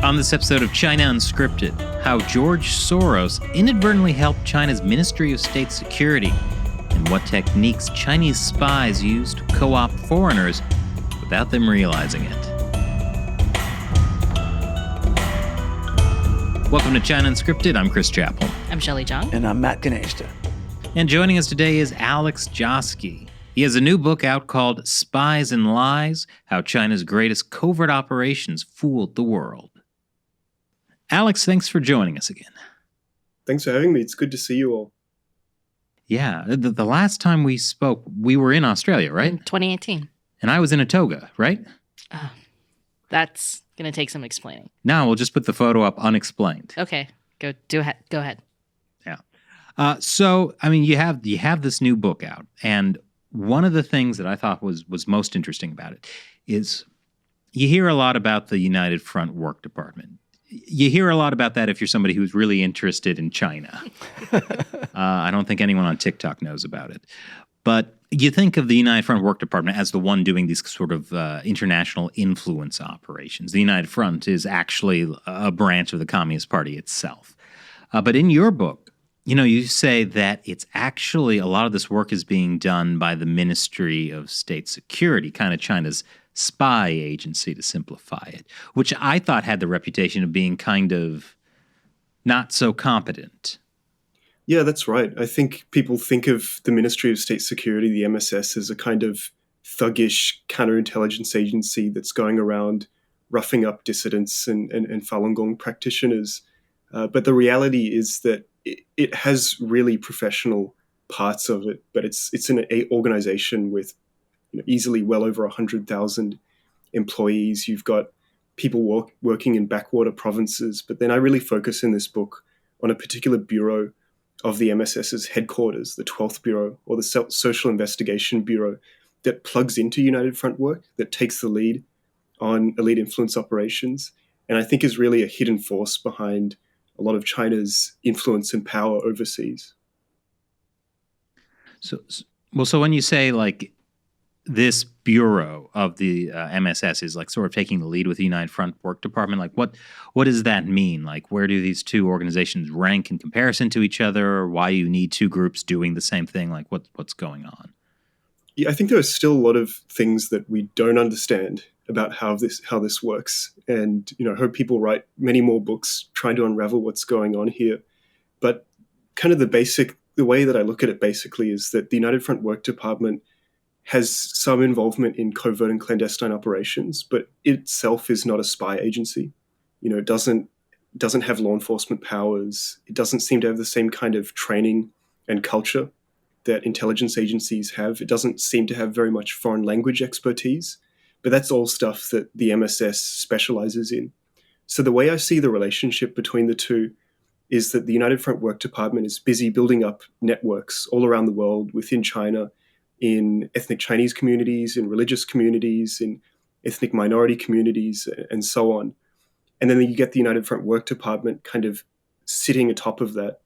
On this episode of China Unscripted, how George Soros inadvertently helped China's Ministry of State Security, and what techniques Chinese spies use to co-opt foreigners without them realizing it. Welcome to China Unscripted. I'm Chris Chappell. I'm Shelley Zhang. And I'm Matt Ganeshta. And joining us today is Alex Joske. He has a new book out called Spies and Lies, How China's Greatest Covert Operations Fooled the World. Alex, thanks for joining us again. Thanks for having me. It's good to see you all. Yeah, the last time we spoke, we were in Australia, right? In 2018. And I was in a toga, right? That's going to take some explaining. Now we'll just put the photo up unexplained. Okay, go ahead. Yeah. So, I mean, you have this new book out, and one of the things that I thought was most interesting about it is you hear a lot about the United Front Work Department. You hear a lot about that if you're somebody who's really interested in China. I don't think anyone on TikTok knows about it. But you think of the United Front Work Department as the one doing these sort of international influence operations. The United Front is actually a branch of the Communist Party itself. But in your book, you say that it's actually a lot of this work is being done by the Ministry of State Security, kind of China's spy agency, to simplify it, which I thought had the reputation of being kind of not so competent. Yeah, that's right. I think people think of the Ministry of State Security, the MSS, as a kind of thuggish counterintelligence agency that's going around roughing up dissidents and Falun Gong practitioners. But the reality is that it has really professional parts of it, but it's an organization with easily well over 100,000 employees. You've got people working in backwater provinces. But then I really focus in this book on a particular bureau of the MSS's headquarters, the 12th Bureau, or the Social Investigation Bureau, that plugs into United Front work, that takes the lead on elite influence operations, and I think is really a hidden force behind a lot of China's influence and power overseas. So when you say like this bureau of the MSS is like sort of taking the lead with the United Front Work Department, like what does that mean? Like, where do these two organizations rank in comparison to each other? Or why you need two groups doing the same thing? Like, what's going on? Yeah, I think there are still a lot of things that we don't understand about how this works, and I hope people write many more books trying to unravel what's going on here. But kind of the way that I look at it basically is that the United Front Work Department has some involvement in covert and clandestine operations, but it itself is not a spy agency. It doesn't have law enforcement powers. It doesn't seem to have the same kind of training and culture that intelligence agencies have. It doesn't seem to have very much foreign language expertise, but that's all stuff that the MSS specializes in. So the way I see the relationship between the two is that the United Front Work Department is busy building up networks all around the world within China, in ethnic Chinese communities, in religious communities, in ethnic minority communities, and so on. And then you get the United Front Work Department kind of sitting atop of that,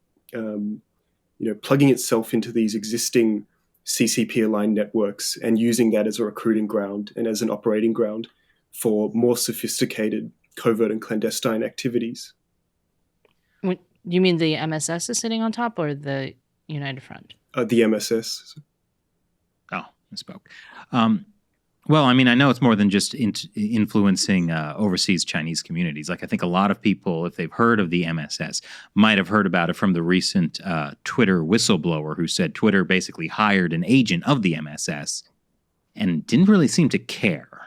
plugging itself into these existing CCP-aligned networks and using that as a recruiting ground and as an operating ground for more sophisticated covert and clandestine activities. You mean the MSS is sitting on top, or the United Front? The MSS. Oh, I spoke. Well, I mean, I know it's more than just influencing overseas Chinese communities. Like, I think a lot of people, if they've heard of the MSS, might have heard about it from the recent Twitter whistleblower who said Twitter basically hired an agent of the MSS and didn't really seem to care.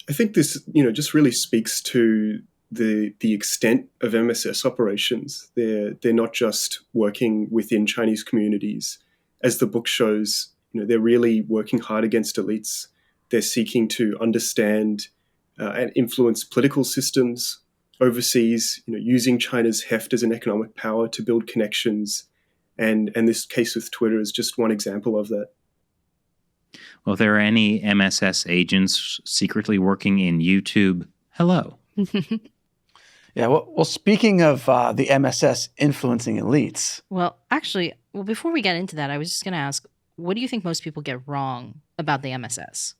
I think this, just really speaks to the extent of MSS operations. They're not just working within Chinese communities. As the book shows, they're really working hard against elites. They're seeking to understand and influence political systems overseas, using China's heft as an economic power to build connections. And this case with Twitter is just one example of that. Well, if there are any MSS agents secretly working in YouTube, hello. Yeah, well, speaking of the MSS influencing elites. Well, actually, before we get into that, I was just going to ask, what do you think most people get wrong about the MSS?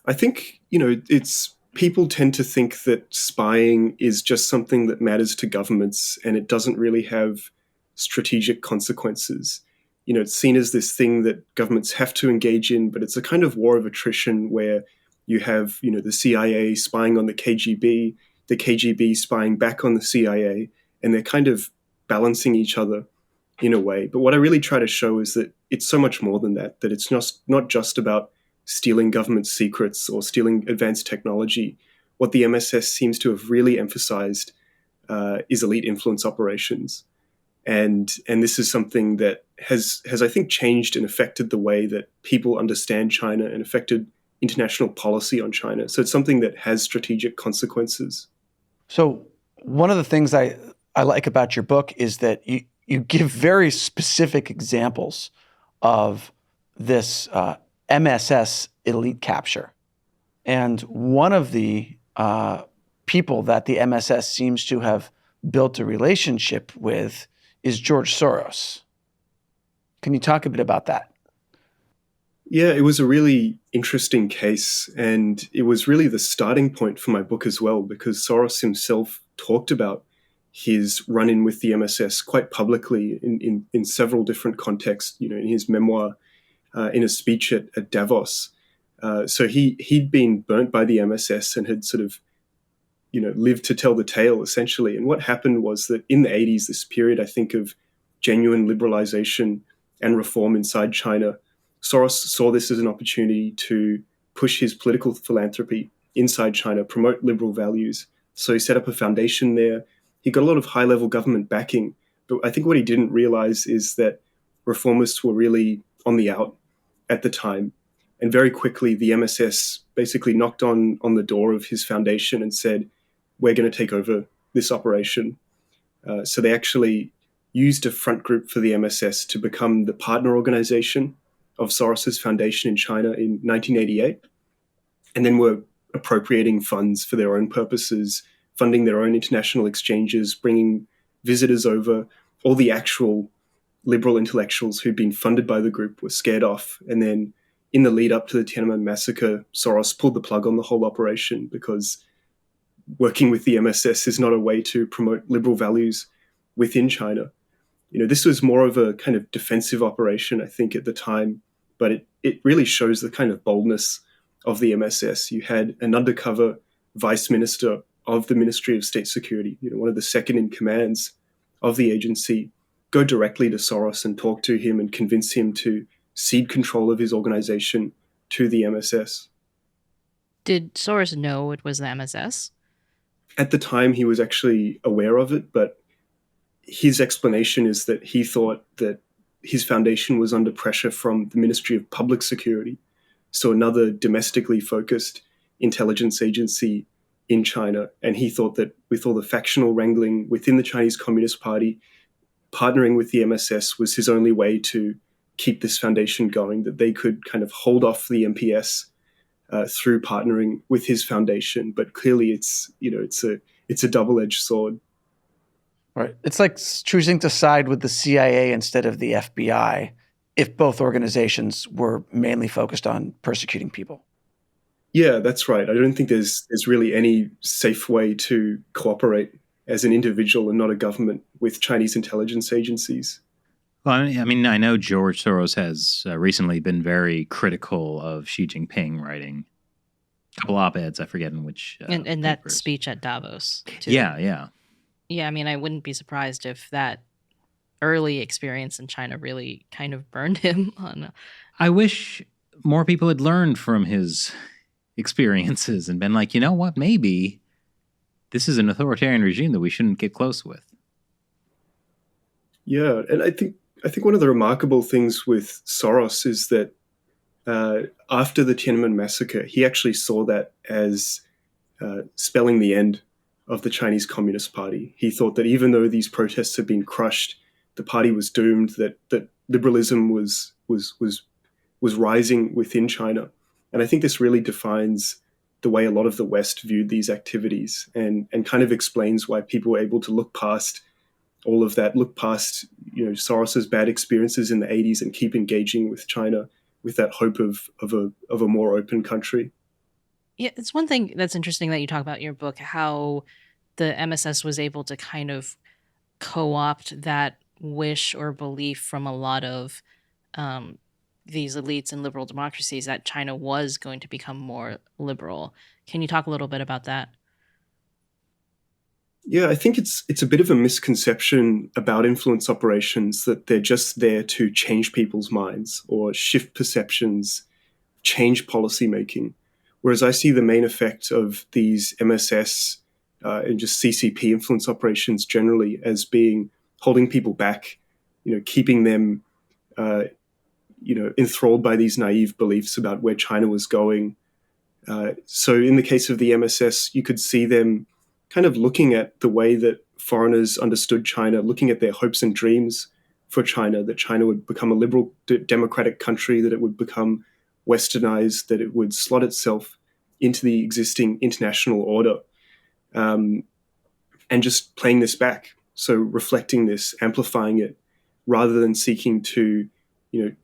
I think, it's people tend to think that spying is just something that matters to governments and it doesn't really have strategic consequences. It's seen as this thing that governments have to engage in, but it's a kind of war of attrition where you have, the CIA spying on the KGB spying back on the CIA, and they're kind of balancing each other in a way. But what I really try to show is that it's so much more than that, that it's not just about stealing government secrets or stealing advanced technology. What the MSS seems to have really emphasized is elite influence operations. And this is something that has I think changed and affected the way that people understand China and affected international policy on China. So it's something that has strategic consequences. So one of the things I like about your book is that you give very specific examples of this MSS elite capture. And one of the people that the MSS seems to have built a relationship with is George Soros. Can you talk a bit about that? Yeah, it was a really interesting case, and it was really the starting point for my book as well, because Soros himself talked about his run-in with the MSS quite publicly in several different contexts, in his memoir, in a speech at Davos. So he'd been burnt by the MSS and had sort of, lived to tell the tale, essentially. And what happened was that in the 80s, this period, I think, of genuine liberalization and reform inside China, Soros saw this as an opportunity to push his political philanthropy inside China, promote liberal values. So he set up a foundation there. He got a lot of high-level government backing. But I think what he didn't realize is that reformists were really on the out at the time. And very quickly, the MSS basically knocked on the door of his foundation and said, we're going to take over this operation. So they actually used a front group for the MSS to become the partner organization of Soros's foundation in China in 1988, and then were appropriating funds for their own purposes, funding their own international exchanges, bringing visitors over. All the actual liberal intellectuals who'd been funded by the group were scared off. And then in the lead up to the Tiananmen massacre, Soros pulled the plug on the whole operation because working with the MSS is not a way to promote liberal values within China. This was more of a kind of defensive operation, I think, at the time, but it really shows the kind of boldness of the MSS. You had an undercover vice minister of the Ministry of State Security, one of the second in commands of the agency, go directly to Soros and talk to him and convince him to cede control of his organization to the MSS. Did Soros know it was the MSS? At the time, he was actually aware of it, but his explanation is that he thought that his foundation was under pressure from the Ministry of Public Security, so another domestically focused intelligence agency in China. And he thought that with all the factional wrangling within the Chinese Communist Party, partnering with the MSS was his only way to keep this foundation going, that they could kind of hold off the MPS through partnering with his foundation. But clearly it's a double-edged sword. Right. It's like choosing to side with the CIA instead of the FBI if both organizations were mainly focused on persecuting people. Yeah, that's right. I don't think there's really any safe way to cooperate as an individual and not a government with Chinese intelligence agencies. Well, I mean, I know George Soros has recently been very critical of Xi Jinping, writing a couple op-eds, I forget in which And that papers. speech at Davos, too. Yeah. Yeah, I mean, I wouldn't be surprised if that early experience in China really kind of burned him on. I wish more people had learned from his experiences and been like, you know what, maybe this is an authoritarian regime that we shouldn't get close with. Yeah, and I think one of the remarkable things with Soros is that after the Tiananmen massacre, he actually saw that as spelling the end of the Chinese Communist Party. He thought that even though these protests had been crushed, the party was doomed, that liberalism was rising within China. And I think this really defines the way a lot of the West viewed these activities and kind of explains why people were able to look past all of that, look past Soros's bad experiences in the 80s and keep engaging with China with that hope of a more open country. Yeah, it's one thing that's interesting that you talk about in your book, how the MSS was able to kind of co-opt that wish or belief from a lot of um, these elites in liberal democracies that China was going to become more liberal. Can you talk a little bit about that? Yeah, I think it's a bit of a misconception about influence operations that they're just there to change people's minds or shift perceptions, change policy making. Whereas I see the main effect of these MSS and just CCP influence operations generally as being holding people back, keeping them, enthralled by these naive beliefs about where China was going. So in the case of the MSS, you could see them kind of looking at the way that foreigners understood China, looking at their hopes and dreams for China, that China would become a liberal democratic country, that it would become westernized, that it would slot itself into the existing international order, um, and just playing this back. So reflecting this, amplifying it, rather than seeking to,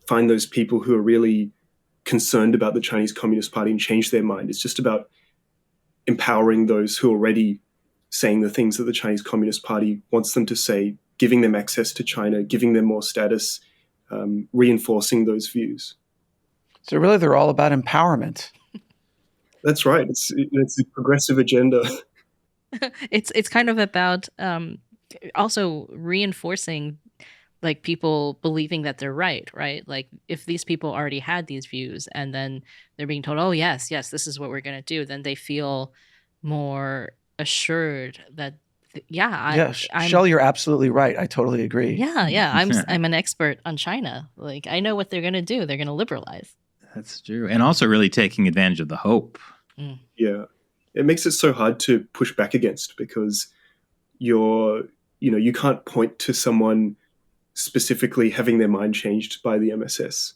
find those people who are really concerned about the Chinese Communist Party and change their mind. It's just about empowering those who are already saying the things that the Chinese Communist Party wants them to say, giving them access to China, giving them more status, reinforcing those views. So really, they're all about empowerment. That's right. It's a progressive agenda. It's kind of about also reinforcing like people believing that they're right? Like if these people already had these views and then they're being told, oh yes, this is what we're going to do, then they feel more assured that Yeah, I'm Shell, you're absolutely right. I totally agree. yeah, I'm an expert on China. Like I know what they're going to do. They're going to liberalize. That's true. And also really taking advantage of the hope. Yeah. It makes it so hard to push back against because you can't point to someone specifically having their mind changed by the MSS.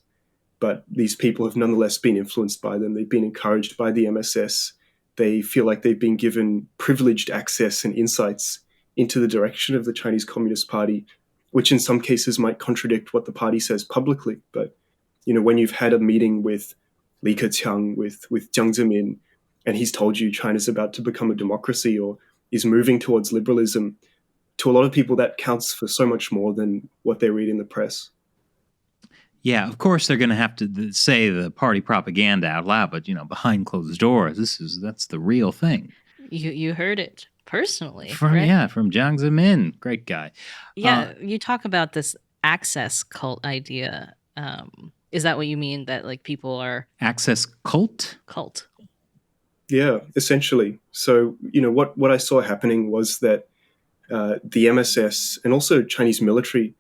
But these people have nonetheless been influenced by them. They've been encouraged by the MSS. They feel like they've been given privileged access and insights into the direction of the Chinese Communist Party, which in some cases might contradict what the party says publicly. But, when you've had a meeting with Li Keqiang, with Jiang Zemin, and he's told you China's about to become a democracy or is moving towards liberalism, to a lot of people that counts for so much more than what they read in the press. Yeah, of course they're going to have to say the party propaganda out loud, but behind closed doors, that's the real thing. You heard it personally, from right? From Jiang Zemin, great guy. Yeah, you talk about this access cult idea. Is that what you mean? That like people are access cult? Cult. Yeah, essentially. So what I saw happening was that the MSS and also Chinese military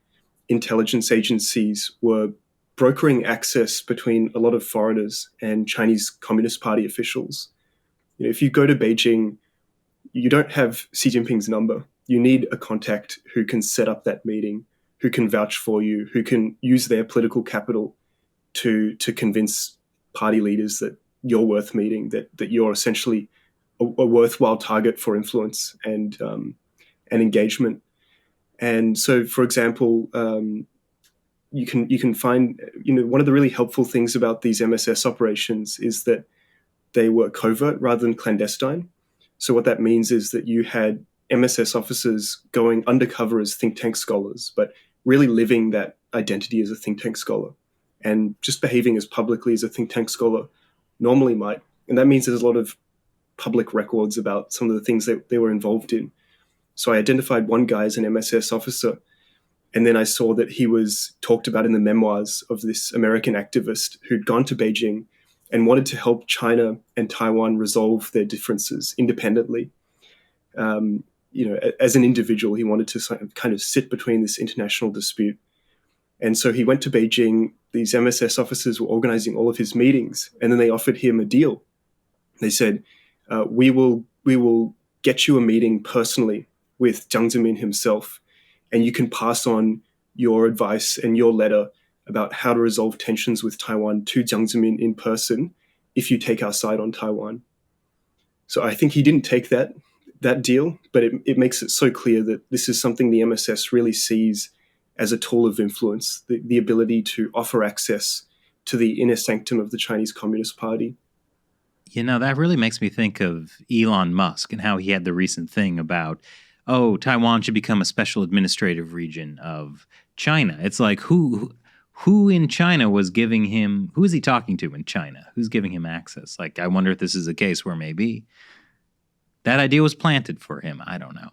intelligence agencies were brokering access between a lot of foreigners and Chinese Communist Party officials. If you go to Beijing, you don't have Xi Jinping's number. You need a contact who can set up that meeting, who can vouch for you, who can use their political capital to convince party leaders that you're worth meeting, that you're essentially a worthwhile target for influence and engagement. And so, for example, you can find, one of the really helpful things about these MSS operations is that they were covert rather than clandestine. So what that means is that you had MSS officers going undercover as think tank scholars, but really living that identity as a think tank scholar and just behaving as publicly as a think tank scholar normally might. And that means there's a lot of public records about some of the things that they were involved in. So I identified one guy as an MSS officer, and then I saw that he was talked about in the memoirs of this American activist who'd gone to Beijing and wanted to help China and Taiwan resolve their differences independently. As an individual, he wanted to kind of sit between this international dispute. And so he went to Beijing. These MSS officers were organizing all of his meetings, and then they offered him a deal. They said, we will get you a meeting personally with Jiang Zemin himself, and you can pass on your advice and your letter about how to resolve tensions with Taiwan to Jiang Zemin in person if you take our side on Taiwan. So I think he didn't take that deal, but it makes it so clear that this is something the MSS really sees as a tool of influence, the ability to offer access to the inner sanctum of the Chinese Communist Party. That really makes me think of Elon Musk and how he had the recent thing about, oh, Taiwan should become a special administrative region of China. It's like who in China was giving him, who is he talking to in China? Who's giving him access? Like, I wonder if this is a case where maybe that idea was planted for him. I don't know.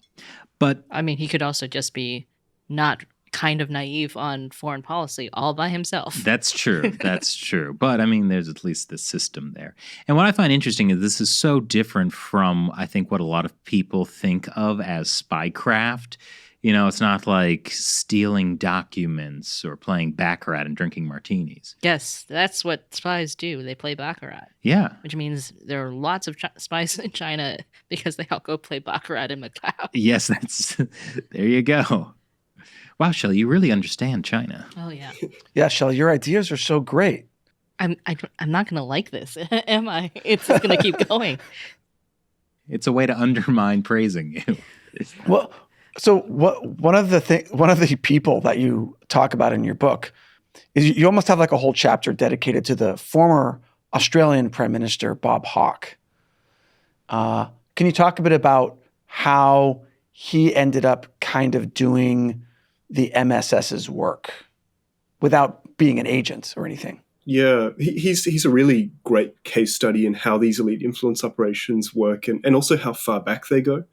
But I mean, he could also just be not kind of naive on foreign policy all by himself. That's true. That's true. But I mean, there's at least the system there. And what I find interesting is this is so different from, I think, what a lot of people think of as spycraft. It's not like stealing documents or playing baccarat and drinking martinis. Yes, that's what spies do. They play baccarat. Yeah. Which means there are lots of spies in China because they all go play baccarat in Macau. Yes, there you go. Wow, Shelley, you really understand China. Oh, yeah. Yeah, Shelley, your ideas are so great. I'm not going to like this, am I? It's just going to keep going. It's a way to undermine praising you. Well, so one of the people that you talk about in your book is you almost have like a whole chapter dedicated to the former Australian Prime Minister, Bob Hawke. Can you talk a bit about how he ended up kind of doing the MSS's work without being an agent or anything? Yeah, he's a really great case study in how these elite influence operations work and also how far back they go.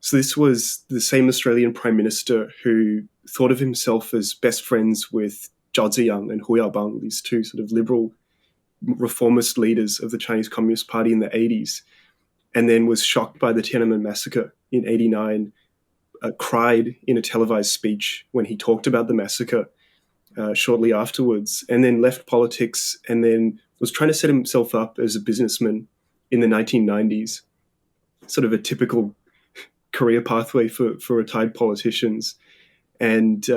So this was the same Australian Prime Minister who thought of himself as best friends with Zhao Ziyang and Hu Yaobang, these two sort of liberal reformist leaders of the Chinese Communist Party in the 80s, and then was shocked by the Tiananmen massacre in 89, cried in a televised speech when he talked about the massacre shortly afterwards, and then left politics and then was trying to set himself up as a businessman in the 1990s, sort of a typical career pathway for retired politicians. And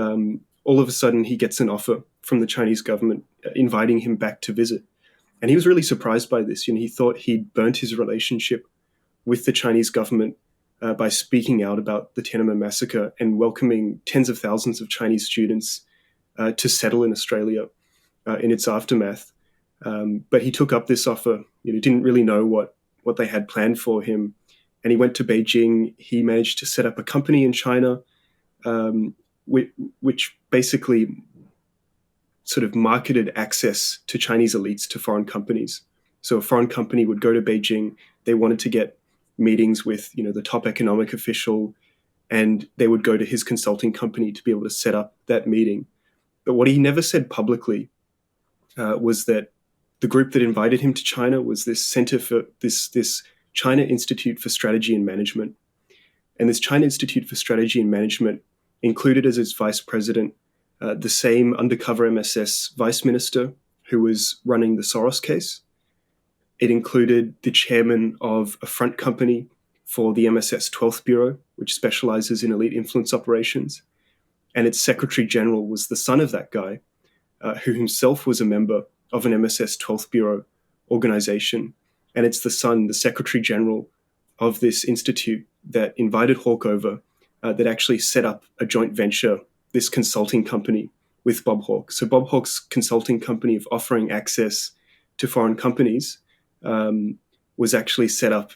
all of a sudden he gets an offer from the Chinese government inviting him back to visit. And he was really surprised by this. He thought he'd burnt his relationship with the Chinese government by speaking out about the Tiananmen massacre and welcoming tens of thousands of Chinese students to settle in Australia in its aftermath. But he took up this offer. Didn't really know what they had planned for him. And he went to Beijing. He managed to set up a company in China, which basically sort of marketed access to Chinese elites to foreign companies. So a foreign company would go to Beijing. They wanted to get meetings with, the top economic official, and they would go to his consulting company to be able to set up that meeting. But what he never said publicly was that the group that invited him to China was this center for this China Institute for Strategy and Management. And this China Institute for Strategy and Management included as its vice president the same undercover MSS vice minister who was running the Soros case. It included the chairman of a front company for the MSS 12th Bureau, which specializes in elite influence operations. And its secretary general was the son of that guy, who himself was a member of an MSS 12th Bureau organization. And it's the son, the secretary general of this institute that invited Hawke over, that actually set up a joint venture, this consulting company with Bob Hawke. So Bob Hawke's consulting company of offering access to foreign companies was actually set up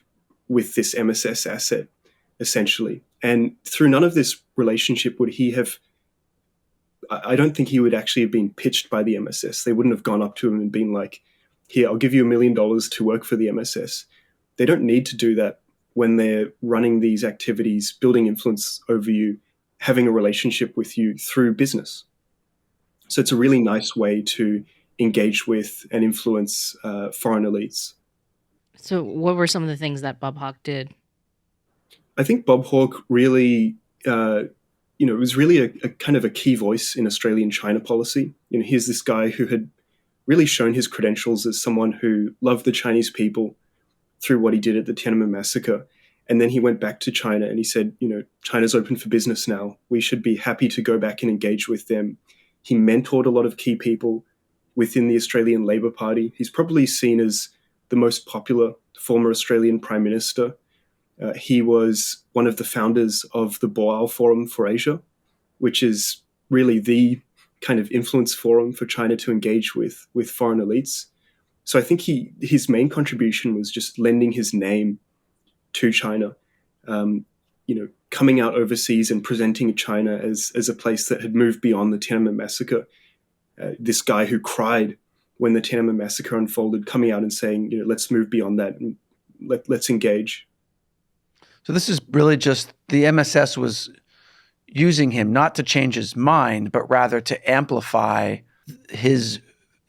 with this MSS asset, essentially. And through none of this relationship would he have, I don't think he would actually have been pitched by the MSS. They wouldn't have gone up to him and been like, here, I'll give you $1 million to work for the MSS. They don't need to do that when they're running these activities, building influence over you, having a relationship with you through business. So it's a really nice way to engage with and influence foreign elites. So what were some of the things that Bob Hawke did? I think Bob Hawke really, was really a kind of a key voice in Australian China policy. Here's this guy who had really shown his credentials as someone who loved the Chinese people through what he did at the Tiananmen massacre. And then he went back to China and he said, China's open for business now. We should be happy to go back and engage with them. He mentored a lot of key people within the Australian Labor Party. He's probably seen as the most popular former Australian Prime Minister. He was one of the founders of the Boao Forum for Asia, which is really the kind of influence forum for China to engage with foreign elites. So I think his main contribution was just lending his name to China, coming out overseas and presenting China as a place that had moved beyond the Tiananmen massacre. This guy who cried when the Tiananmen massacre unfolded, coming out and saying, let's move beyond that and let's engage. So this is really just the MSS was using him not to change his mind, but rather to amplify his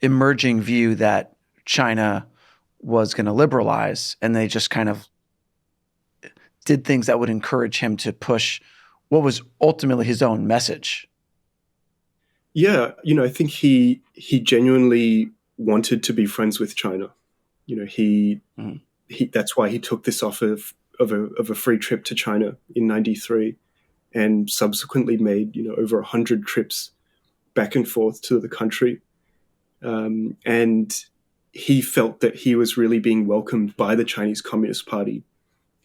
emerging view that China was going to liberalize, and they just kind of did things that would encourage him to push what was ultimately his own message. Yeah, I think he genuinely wanted to be friends with China. He that's why he took this offer of a free trip to China in '93, and subsequently made over 100 trips back and forth to the country. And he felt that he was really being welcomed by the Chinese Communist Party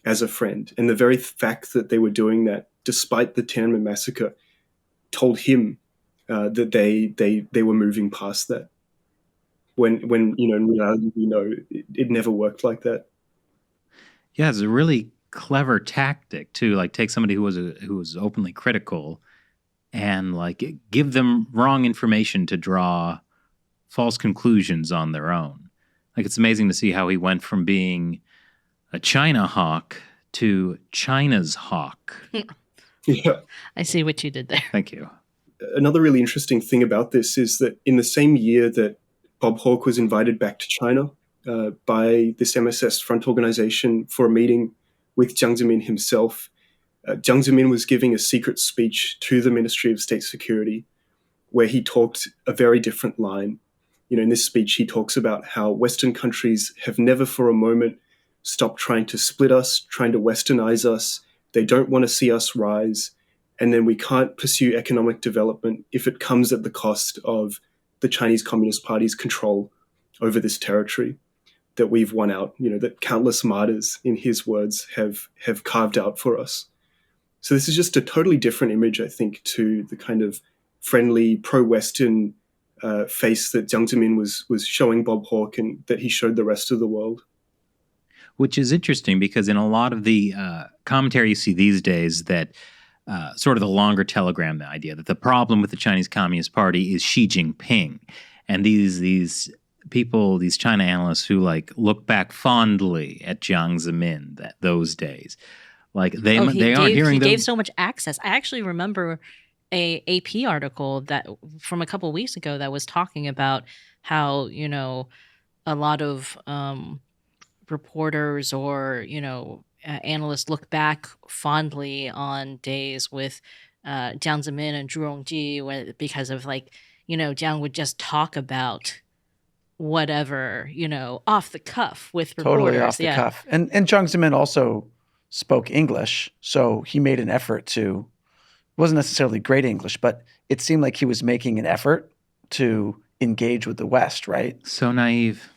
as a friend. And the very fact that they were doing that, despite the Tiananmen massacre, told him that they were moving past that. When in reality, it never worked like that. Yeah, it's a really clever tactic to like take somebody who was openly critical and like give them wrong information to draw false conclusions on their own. Like, it's amazing to see how he went from being a China hawk to China's hawk. Yeah. I see what you did there. Thank you. Another really interesting thing about this is that in the same year that Bob Hawke was invited back to China by this MSS front organization for a meeting with Jiang Zemin himself, Jiang Zemin was giving a secret speech to the Ministry of State Security where he talked a very different line. In this speech, he talks about how Western countries have never for a moment stopped trying to split us, trying to westernize us. They don't want to see us rise. And then we can't pursue economic development if it comes at the cost of the Chinese Communist Party's control over this territory that we've won out, that countless martyrs, in his words, have carved out for us. So this is just a totally different image, I think, to the kind of friendly, pro-Western face that Jiang Zemin was showing Bob Hawke and that he showed the rest of the world. Which is interesting because in a lot of the commentary you see these days that sort of the longer telegram, the idea that the problem with the Chinese Communist Party is Xi Jinping. And these people, these China analysts who like look back fondly at Jiang Zemin those days. Like they aren't hearing them. He gave so much access. I actually remember a AP article that from a couple of weeks ago that was talking about how, a lot of reporters or, analysts look back fondly on days with Jiang Zemin and Zhu Rongji because of Jiang would just talk about whatever, off the cuff with reporters. Totally off the cuff. And Jiang Zemin also spoke English, so he made an effort to, wasn't necessarily great English, but it seemed like he was making an effort to engage with the West, right? So naive.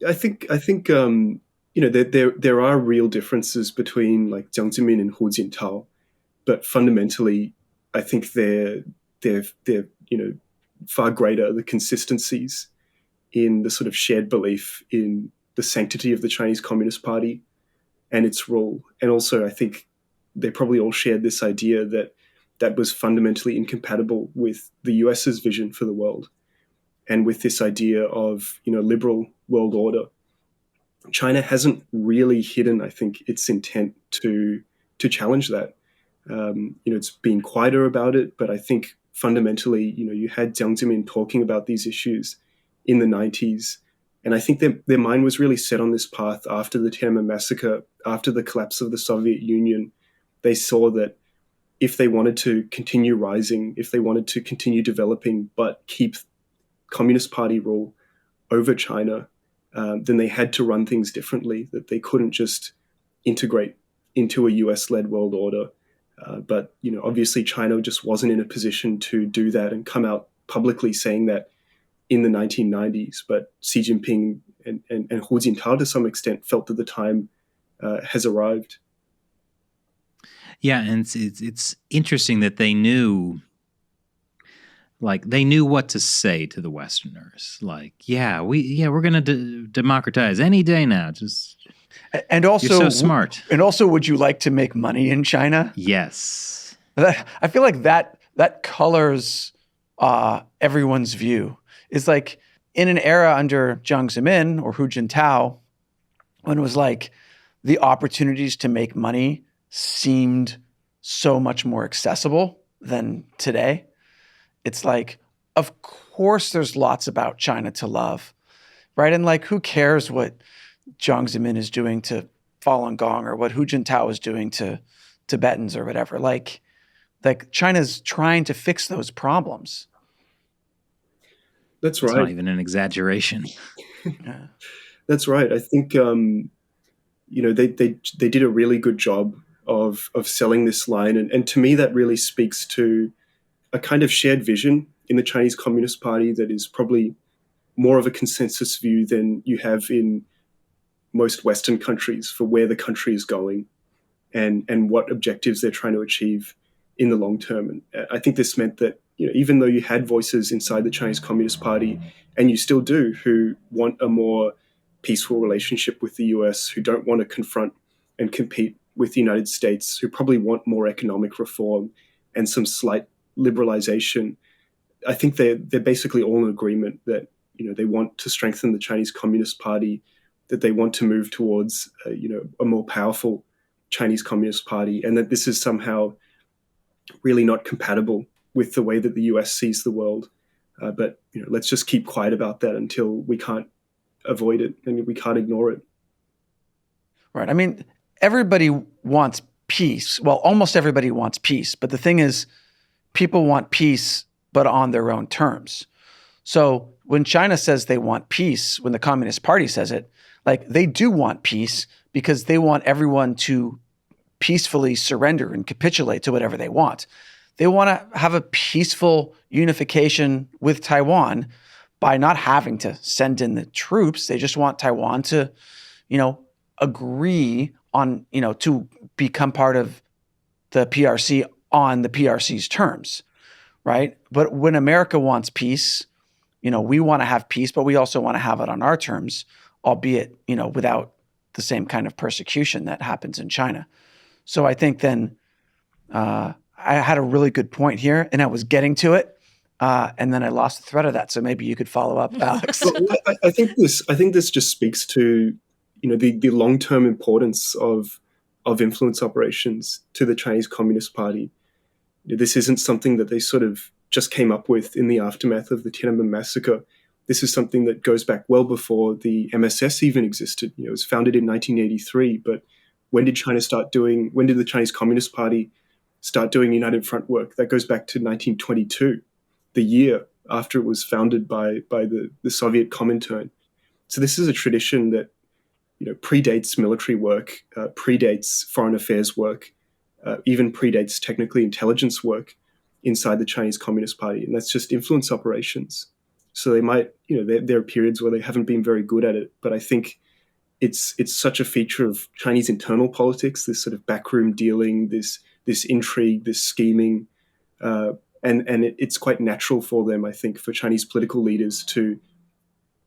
I think there are real differences between like Jiang Zemin and Hu Jintao, but fundamentally, I think they're far greater, the consistencies in the sort of shared belief in the sanctity of the Chinese Communist Party and its role. And also, I think they probably all shared this idea that was fundamentally incompatible with the US's vision for the world and with this idea of, liberal world order. China hasn't really hidden, I think, its intent to challenge that. It's been quieter about it, but I think fundamentally, you had Jiang Zemin talking about these issues in the 90s. And I think their mind was really set on this path after the Tiananmen massacre, after the collapse of the Soviet Union. They saw that if they wanted to continue rising, if they wanted to continue developing, but keep Communist Party rule over China, then they had to run things differently, that they couldn't just integrate into a US-led world order. But obviously China just wasn't in a position to do that and come out publicly saying that in the 1990s. But Xi Jinping and Hu Jintao to some extent felt that the time has arrived. Yeah, and it's interesting that they knew, like they knew what to say to the Westerners. Like, we're going to democratize any day now. Just And also, you're so smart. And also, would you like to make money in China? Yes. I feel like that colors everyone's view. It's like in an era under Jiang Zemin or Hu Jintao, when it was like the opportunities to make money seemed so much more accessible than today. It's like, of course, there's lots about China to love, right? And like, who cares what Jiang Zemin is doing to Falun Gong or what Hu Jintao is doing to Tibetans or whatever? Like China's trying to fix those problems. That's right. It's not even an exaggeration. Yeah. That's right. I think they did a really good job of selling this line, and to me that really speaks to a kind of shared vision in the Chinese Communist Party that is probably more of a consensus view than you have in most Western countries for where the country is going and what objectives they're trying to achieve in the long term. And I think this meant that, even though you had voices inside the Chinese Communist Party, and you still do, who want a more peaceful relationship with the US, who don't want to confront and compete with the United States, who probably want more economic reform and some slight liberalization, I think they're basically all in agreement that, they want to strengthen the Chinese Communist Party, that they want to move towards, a more powerful Chinese Communist Party, and that this is somehow really not compatible with the way that the US sees the world. But let's just keep quiet about that until we can't avoid it and we can't ignore it. Right. I mean, everybody wants peace. Well, almost everybody wants peace. But the thing is, people want peace, but on their own terms. So when China says they want peace, when the Communist Party says it, like they do want peace because they want everyone to peacefully surrender and capitulate to whatever they want. They want to have a peaceful unification with Taiwan by not having to send in the troops. They just want Taiwan to, agree on, to become part of the PRC on the PRC's terms, right? But when America wants peace, we want to have peace, but we also want to have it on our terms, albeit, without the same kind of persecution that happens in China. So I think then I had a really good point here, and I was getting to it, and then I lost the thread of that. So maybe you could follow up, Alex. Well, I think this just speaks to the long-term importance of influence operations to the Chinese Communist Party. This isn't something that they sort of just came up with in the aftermath of the Tiananmen massacre. This is something that goes back well before the MSS even existed. It was founded in 1983, but when did the Chinese Communist Party start doing United Front work? That goes back to 1922, the year after it was founded by the Soviet Comintern. So this is a tradition that predates military work, predates foreign affairs work, even predates technically intelligence work inside the Chinese Communist Party, and that's just influence operations. So they might, there are periods where they haven't been very good at it, but I think it's such a feature of Chinese internal politics, this sort of backroom dealing, this intrigue, this scheming, and it's quite natural for them, I think, for Chinese political leaders to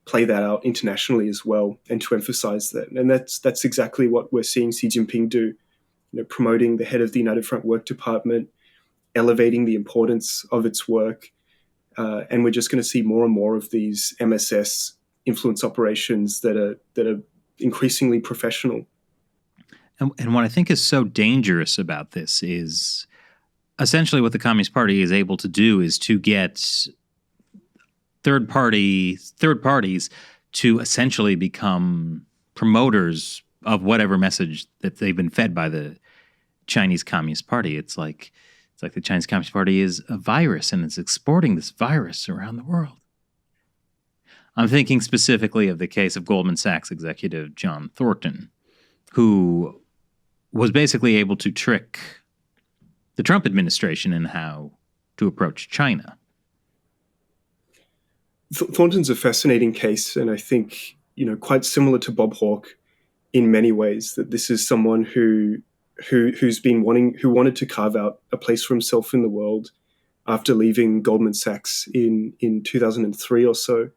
play that out internationally as well and to emphasize that. And that's exactly what we're seeing Xi Jinping do, promoting the head of the United Front Work Department, elevating the importance of its work. And we're just going to see more and more of these MSS influence operations that are increasingly professional. And what I think is so dangerous about this is essentially what the Communist Party is able to do is to get third parties to essentially become promoters of whatever message that they've been fed by the Chinese Communist Party. It's like the Chinese Communist Party is a virus and it's exporting this virus around the world. I'm thinking specifically of the case of Goldman Sachs executive John Thornton, who was basically able to trick the Trump administration in how to approach China. Thornton's a fascinating case, and I think quite similar to Bob Hawke in many ways. That this is someone who wanted to carve out a place for himself in the world, after leaving Goldman Sachs in 2003 or so.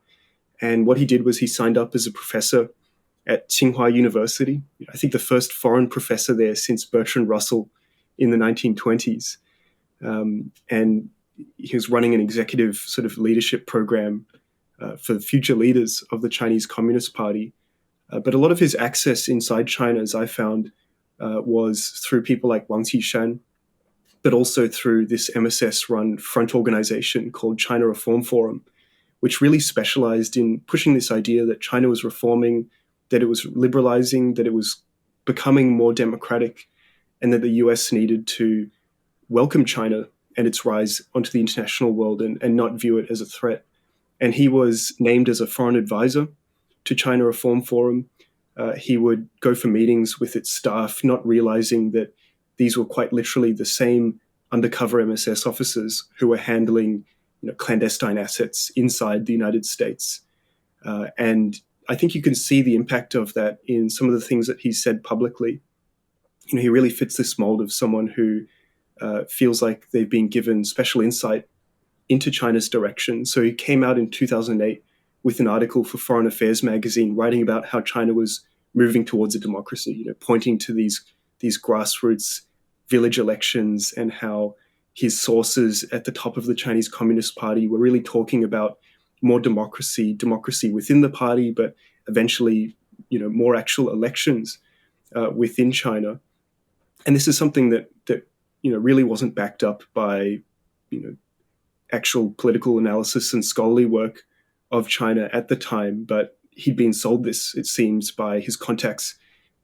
And what he did was he signed up as a professor at Tsinghua University. I think the first foreign professor there since Bertrand Russell in the 1920s. And he was running an executive sort of leadership program for the future leaders of the Chinese Communist Party. But a lot of his access inside China, as I found, was through people like Wang Qishan, but also through this MSS-run front organization called China Reform Forum, which really specialized in pushing this idea that China was reforming, that it was liberalizing, that it was becoming more democratic, and that the US needed to welcome China and its rise onto the international world and not view it as a threat. And he was named as a foreign advisor to China Reform Forum. He would go for meetings with its staff, not realizing that these were quite literally the same undercover MSS officers who were handling, clandestine assets inside the United States. And I think you can see the impact of that in some of the things that he said publicly. He really fits this mold of someone who feels like they've been given special insight into China's direction. So he came out in 2008 with an article for Foreign Affairs magazine writing about how China was moving towards a democracy, pointing to these grassroots village elections, and how his sources at the top of the Chinese Communist Party were really talking about more democracy within the party, but eventually, more actual elections within China. And this is something that really wasn't backed up by, actual political analysis and scholarly work of China at the time, but he'd been sold this, it seems, by his contacts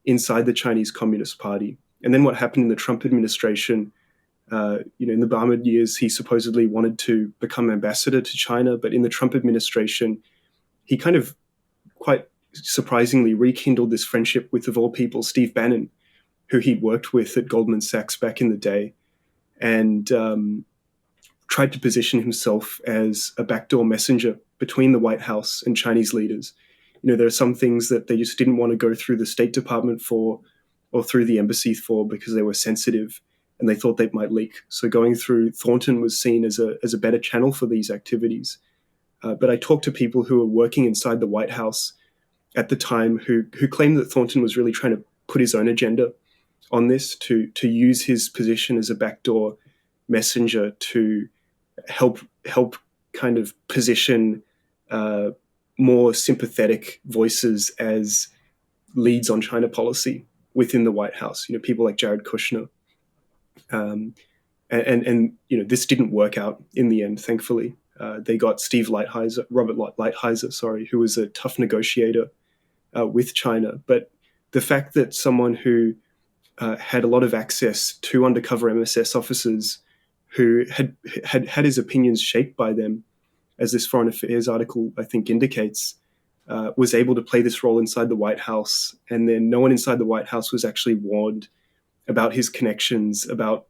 inside the Chinese Communist Party. And then what happened in the Trump administration, in the Obama years, he supposedly wanted to become ambassador to China, but in the Trump administration, he kind of quite surprisingly rekindled this friendship with, of all people, Steve Bannon, who he'd worked with at Goldman Sachs back in the day, and tried to position himself as a backdoor messenger between the White House and Chinese leaders. There are some things that they just didn't want to go through the State Department for or through the embassy for because they were sensitive and they thought they might leak. So going through Thornton was seen as a better channel for these activities. But I talked to people who were working inside the White House at the time who claimed that Thornton was really trying to put his own agenda on this, to use his position as a backdoor messenger to help kind of position more sympathetic voices as leads on China policy within the White House. People like Jared Kushner, and this didn't work out in the end. Thankfully, they got Robert Lighthizer, who was a tough negotiator with China. But the fact that someone who had a lot of access to undercover MSS officers who had his opinions shaped by them, as this Foreign Affairs article, I think, indicates, was able to play this role inside the White House. And then no one inside the White House was actually warned about his connections, about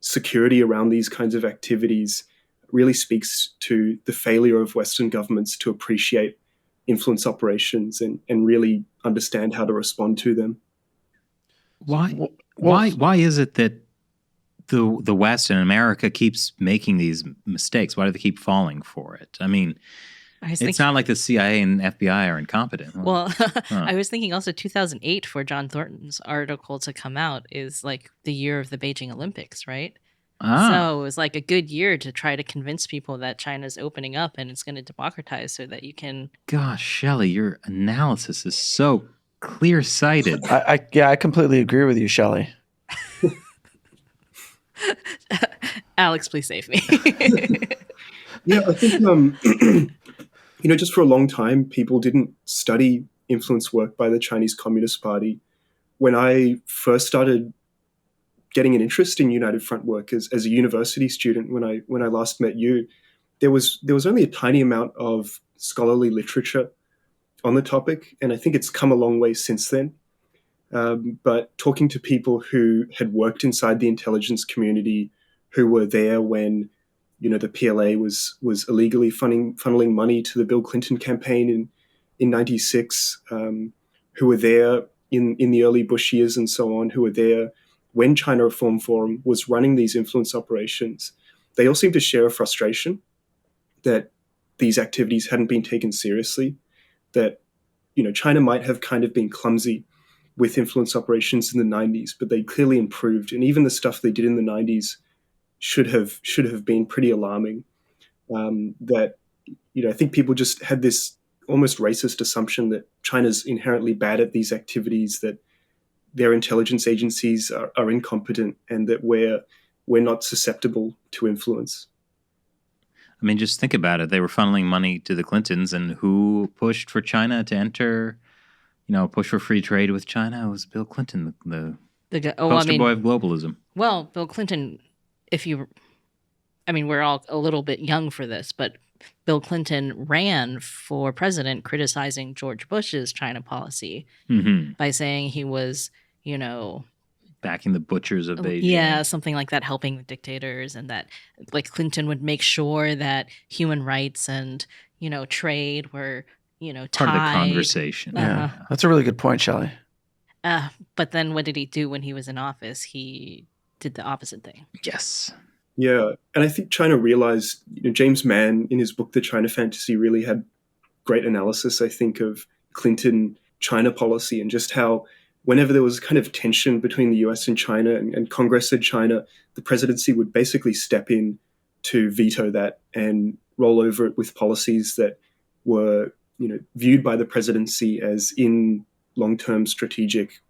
security around these kinds of activities, really speaks to the failure of Western governments to appreciate influence operations and really understand how to respond to them. Why is it that the West and America keeps making these mistakes? Why do they keep falling for it? I mean, it's not like the CIA and FBI are incompetent. Well, I was thinking also 2008 for John Thornton's article to come out is like the year of the Beijing Olympics, right? So it was like a good year to try to convince people that China's opening up and it's going to democratize so that you can... Gosh, Shelley, your analysis is so clear-sighted. I completely agree with you, Shelley. Alex, please save me. Yeah, I think, just for a long time, people didn't study influence work by the Chinese Communist Party. When I first started getting an interest in United Front work as a university student, when I last met you, there was only a tiny amount of scholarly literature on the topic, and I think it's come a long way since then. But talking to people who had worked inside the intelligence community, who were there when, the PLA was illegally funneling money to the Bill Clinton campaign in 96, who were there in the early Bush years and so on, who were there when China Reform Forum was running these influence operations. they all seem to share a frustration that these activities hadn't been taken seriously, that China might have kind of been clumsy with influence operations in the 90s, but they clearly improved. And even the stuff they did in the 90s should have been pretty alarming. That I think people just had this almost racist assumption that China's inherently bad at these activities, that their intelligence agencies are incompetent, and that we're not susceptible to influence. I mean, just think about it. They were funneling money to the Clintons, and who pushed for China to enter, push for free trade with China? It was Bill Clinton, the poster boy of globalism. Well, Bill Clinton, we're all a little bit young for this, but Bill Clinton ran for president criticizing George Bush's China policy by saying he was, backing the butchers of Beijing. Yeah, something like that, helping the dictators, and that like Clinton would make sure that human rights and, trade were, tied. Part of the conversation. Yeah, that's a really good point, Shelley. But then what did he do when he was in office? He did the opposite thing. Yes. Yeah, and I think China realized, James Mann in his book, The China Fantasy, really had great analysis, I think, of Clinton China policy, and just how whenever there was kind of tension between the US and China, and Congress and China, the presidency would basically step in to veto that and roll over it with policies that were, viewed by the presidency as in long-term strategic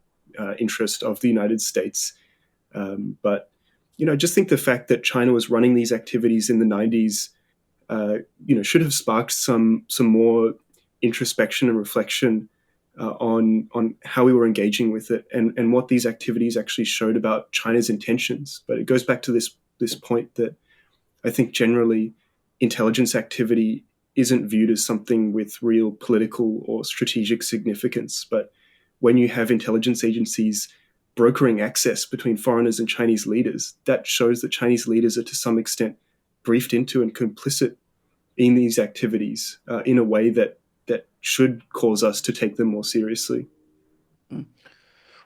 interest of the United States. But I just think the fact that China was running these activities in the 90s, should have sparked some more introspection and reflection on how we were engaging with it, and what these activities actually showed about China's intentions. But it goes back to this point that I think generally intelligence activity isn't viewed as something with real political or strategic significance. But when you have intelligence agencies brokering access between foreigners and Chinese leaders, that shows that Chinese leaders are to some extent briefed into and complicit in these activities in a way that should cause us to take them more seriously.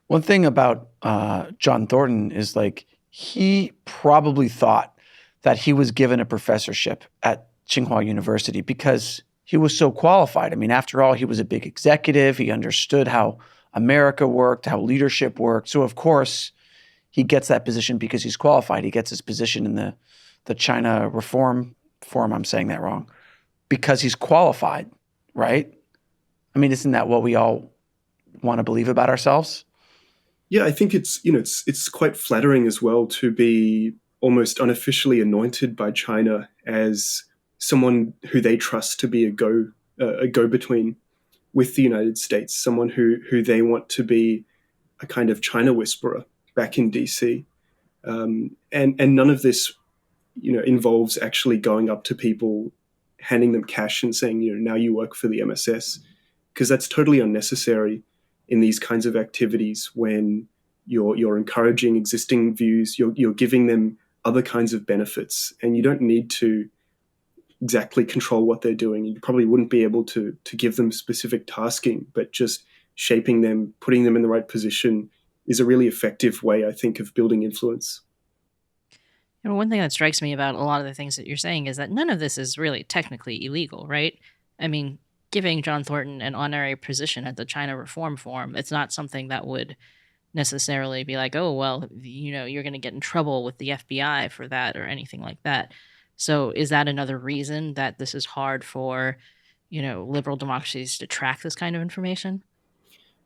One thing about John Thornton is he probably thought that he was given a professorship at Tsinghua University because he was so qualified. I mean, after all, he was a big executive. He understood how America worked, how leadership worked. So, of course, he gets that position because he's qualified. He gets his position in the China Reform Forum. I'm saying that wrong. Because he's qualified, right? I mean, isn't that what we all want to believe about ourselves? Yeah, I think it's quite flattering as well to be almost unofficially anointed by China as someone who they trust to be a go-between with the United States, someone who they want to be a kind of China whisperer back in DC. And none of this, involves actually going up to people, handing them cash and saying, now you work for the MSS, because that's totally unnecessary in these kinds of activities when you're encouraging existing views, you're giving them other kinds of benefits, and you don't need to exactly control what they're doing. You probably wouldn't be able to give them specific tasking, but just shaping them, putting them in the right position is a really effective way, I think, of building influence. One thing that strikes me about a lot of the things that you're saying is that none of this is really technically illegal, right? I mean, giving John Thornton an honorary position at the China Reform Forum, it's not something that would necessarily be like, oh, well, you're going to get in trouble with the FBI for that or anything like that. So is that another reason that this is hard for, liberal democracies to track this kind of information?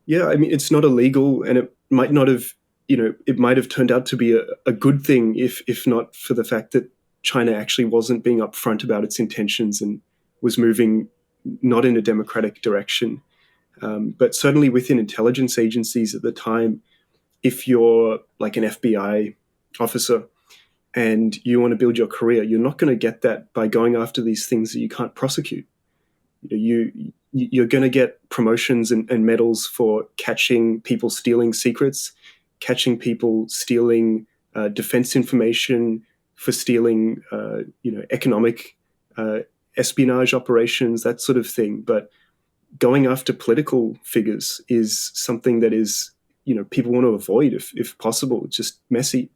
Yeah, I mean, it's not illegal, and it might not have, it might have turned out to be a good thing if not for the fact that China actually wasn't being upfront about its intentions and was moving not in a democratic direction. But certainly within intelligence agencies at the time, if you're like an FBI officer and you want to build your career, you're not going to get that by going after these things that you can't prosecute. You're going to get promotions and medals for catching people stealing secrets, catching people stealing defense information, for stealing economic espionage operations, that sort of thing. But going after political figures is something that is, people want to avoid if possible. It's just messy.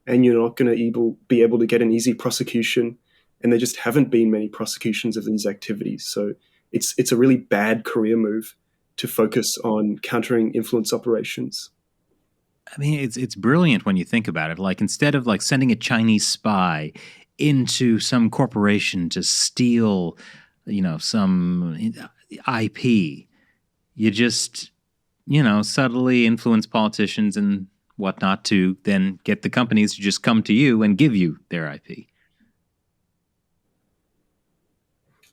and you're not going to be able to get an easy prosecution. And there just haven't been many prosecutions of these activities. So it's a really bad career move to focus on countering influence operations. I mean, it's brilliant when you think about it. Like, instead of like sending a Chinese spy into some corporation to steal, some IP, you just, subtly influence politicians and whatnot to then get the companies to just come to you and give you their IP.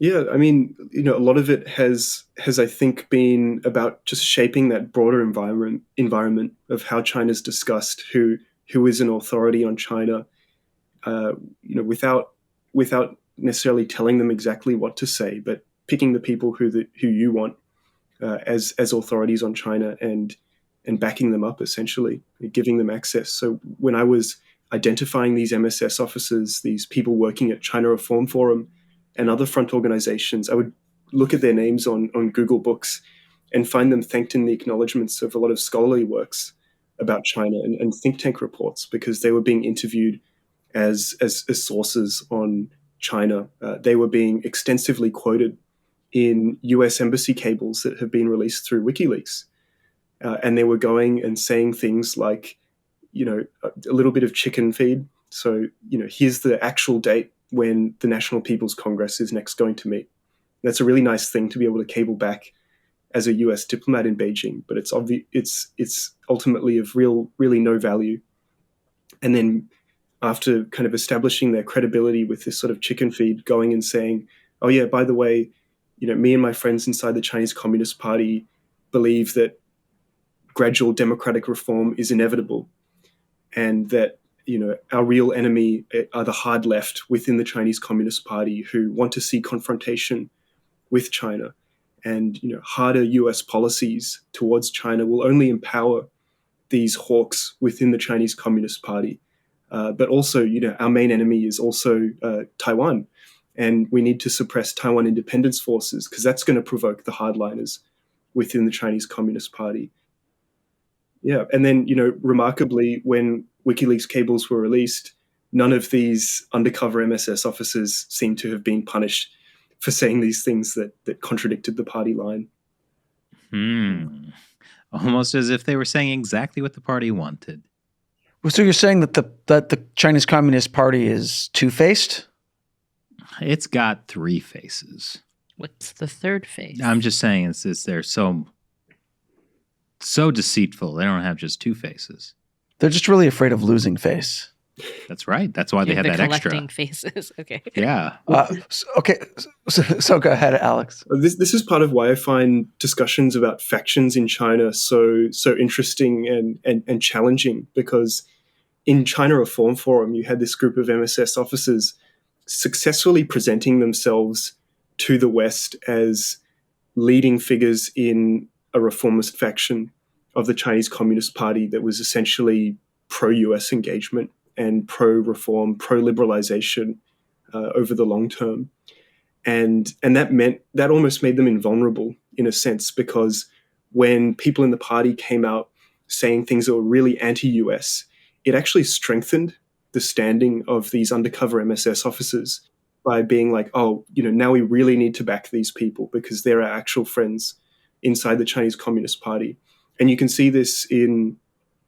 Yeah, I mean, a lot of it has I think been about just shaping that broader environment of how China's discussed, who is an authority on China, without necessarily telling them exactly what to say, but picking the people who you want as authorities on China and backing them up, essentially, giving them access. So when I was identifying these MSS officers, these people working at China Reform Forum and other front organizations, I would look at their names on Google Books and find them thanked in the acknowledgements of a lot of scholarly works about China and think tank reports, because they were being interviewed as sources on China. They were being extensively quoted in US embassy cables that have been released through WikiLeaks. And they were going and saying things like, a little bit of chicken feed. So, here's the actual date when the National People's Congress is next going to meet. That's a really nice thing to be able to cable back as a US diplomat in Beijing, but it's ultimately of really no value. And then after kind of establishing their credibility with this sort of chicken feed, going and saying, oh yeah, by the way, me and my friends inside the Chinese Communist Party believe that gradual democratic reform is inevitable, and that our real enemy are the hard left within the Chinese Communist Party, who want to see confrontation with China, and harder US policies towards China will only empower these hawks within the Chinese Communist Party. But also, our main enemy is also Taiwan, and we need to suppress Taiwan independence forces, because that's going to provoke the hardliners within the Chinese Communist Party. Yeah, and then, remarkably, when WikiLeaks cables were released, none of these undercover MSS officers seemed to have been punished for saying these things that contradicted the party line. Almost as if they were saying exactly what the party wanted. So you're saying that the Chinese Communist Party is two-faced? It's got three faces. What's the third face? I'm just saying they're so deceitful. They don't have just two faces. They're just really afraid of losing face. That's right. That's why they had that extra. Collecting faces. Okay. Yeah. So go ahead, Alex. This is part of why I find discussions about factions in China so interesting and challenging, because in China Reform Forum, you had this group of MSS officers successfully presenting themselves to the West as leading figures in a reformist faction of the Chinese Communist Party that was essentially pro-US engagement and pro-reform, pro-liberalization over the long term. And that almost made them invulnerable in a sense, because when people in the party came out saying things that were really anti-US, it actually strengthened the standing of these undercover MSS officers by being like, oh, now we really need to back these people because they're our actual friends inside the Chinese Communist Party. And you can see this in,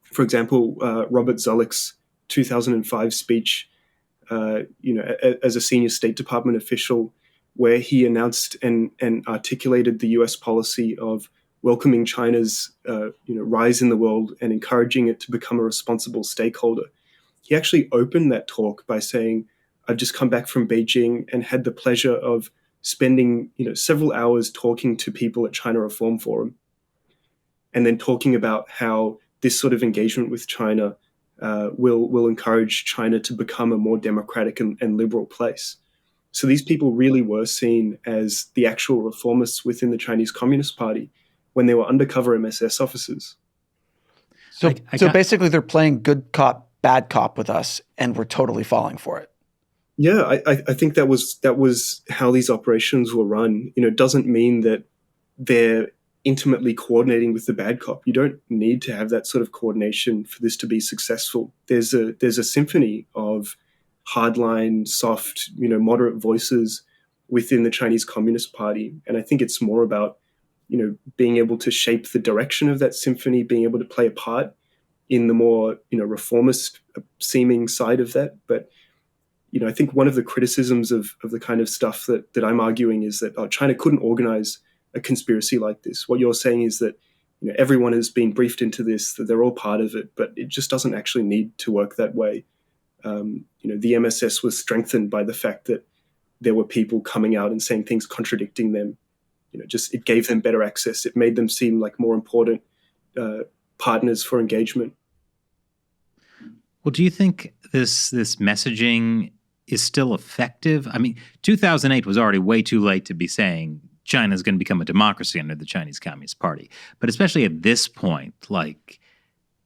for example, Robert Zoellick's 2005 speech, as a senior State Department official, where he announced and articulated the US policy of welcoming China's rise in the world and encouraging it to become a responsible stakeholder. He actually opened that talk by saying, I've just come back from Beijing and had the pleasure of spending several hours talking to people at China Reform Forum, and then talking about how this sort of engagement with China will encourage China to become a more democratic and liberal place. So these people really were seen as the actual reformists within the Chinese Communist Party when they were undercover MSS officers. So basically they're playing good cop, bad cop with us, and we're totally falling for it. Yeah, I think that was how these operations were run. It doesn't mean that they're intimately coordinating with the bad cop. You don't need to have that sort of coordination for this to be successful. There's a symphony of hardline, soft, moderate voices within the Chinese Communist Party, and I think it's more about being able to shape the direction of that symphony, being able to play a part in the more reformist seeming side of that. But I think one of the criticisms of the kind of stuff that I'm arguing is that China couldn't organize a conspiracy like this. What you're saying is that everyone has been briefed into this, that they're all part of it, but it just doesn't actually need to work that way. The MSS was strengthened by the fact that there were people coming out and saying things contradicting them. It gave them better access. It made them seem like more important partners for engagement. Well, do you think this messaging is still effective? I mean, 2008 was already way too late to be saying China's going to become a democracy under the Chinese Communist Party. But especially at this point,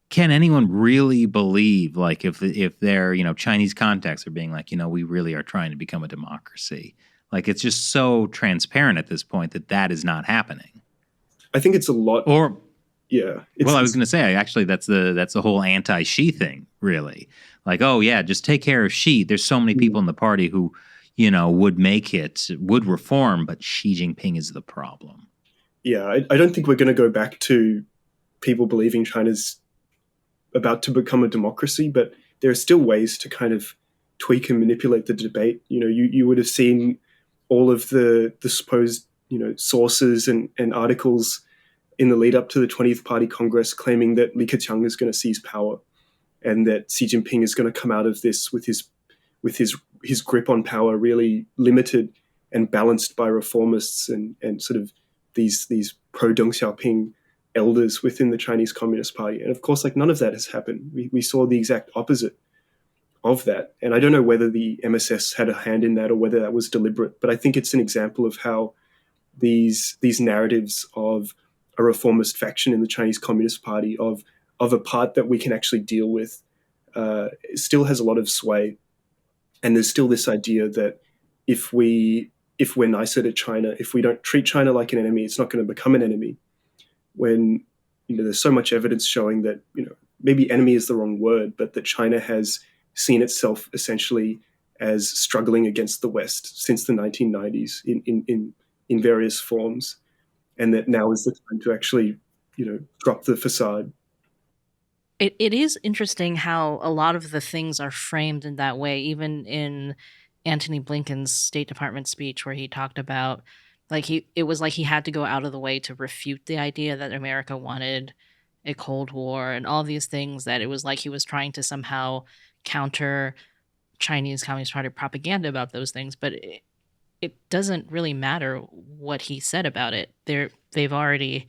can anyone really believe, if their, Chinese contacts are being we really are trying to become a democracy? It's just so transparent at this point that is not happening. I think it's a lot. Or, yeah. Well, I was going to say, actually, that's the whole anti-Xi thing, really. Just take care of Xi. There's so many people in the party who, would reform, but Xi Jinping is the problem. Yeah, I don't think we're going to go back to people believing China's about to become a democracy, but there are still ways to kind of tweak and manipulate the debate. You would have seen all of the supposed, sources and articles in the lead up to the 20th Party Congress claiming that Li Keqiang is going to seize power and that Xi Jinping is going to come out of this with his grip on power really limited and balanced by reformists and sort of these pro-Deng Xiaoping elders within the Chinese Communist Party. And of course, none of that has happened. We saw the exact opposite of that. And I don't know whether the MSS had a hand in that or whether that was deliberate, but I think it's an example of how these narratives of a reformist faction in the Chinese Communist Party, of a part that we can actually deal with, still has a lot of sway. And there's still this idea that if we're nicer to China, if we don't treat China like an enemy, it's not going to become an enemy. When there's so much evidence showing that maybe enemy is the wrong word, but that China has seen itself essentially as struggling against the West since the 1990s in various forms, and that now is the time to actually drop the facade. It is interesting how a lot of the things are framed in that way, even in Antony Blinken's State Department speech, where he talked about it was like he had to go out of the way to refute the idea that America wanted a Cold War and all these things, that it was like he was trying to somehow counter Chinese Communist Party propaganda about those things. But it doesn't really matter what he said about it. They've already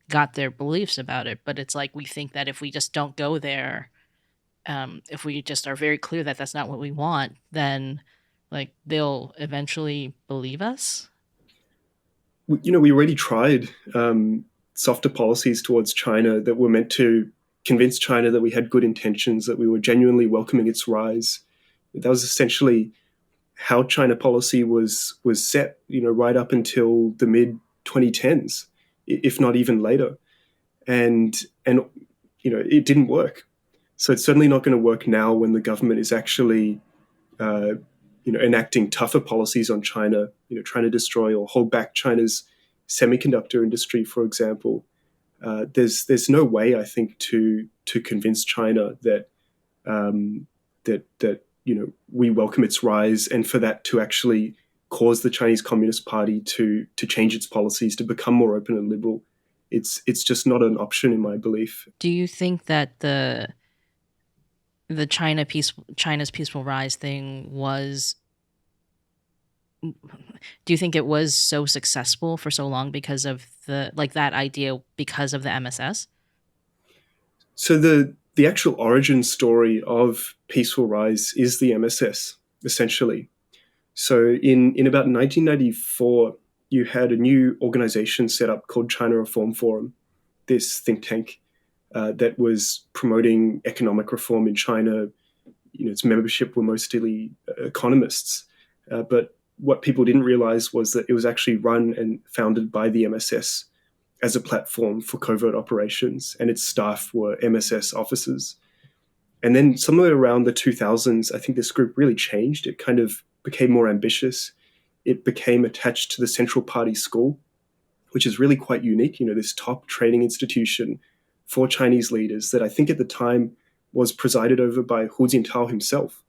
got their beliefs about it, but it's we think that if we just don't go there, if we just are very clear that that's not what we want, then they'll eventually believe us. We already tried softer policies towards China that were meant to convince China that we had good intentions, that we were genuinely welcoming its rise. That was essentially how China policy was set, right up until the mid 2010s, if not even later, and it didn't work. So it's certainly not going to work now when the government is actually enacting tougher policies on China, trying to destroy or hold back China's semiconductor industry, for example. There's no way, I think, to convince China that we welcome its rise, and for that to actually cause the Chinese Communist Party to change its policies to become more open and liberal. It's just not an option in my belief. Do you think that the China's peaceful rise thing was? Do you think it was so successful for so long because of that idea, because of the MSS? So the actual origin story of peaceful rise is the MSS, essentially. So in about 1994, you had a new organization set up called China Reform Forum, this think tank that was promoting economic reform in China. Its membership were mostly economists, but what people didn't realize was that it was actually run and founded by the MSS as a platform for covert operations, and its staff were MSS officers. And then somewhere around the 2000s, I think this group really changed. It kind of became more ambitious. It became attached to the Central Party School, which is really quite unique. This top training institution for Chinese leaders that I think at the time was presided over by Hu Jintao himself,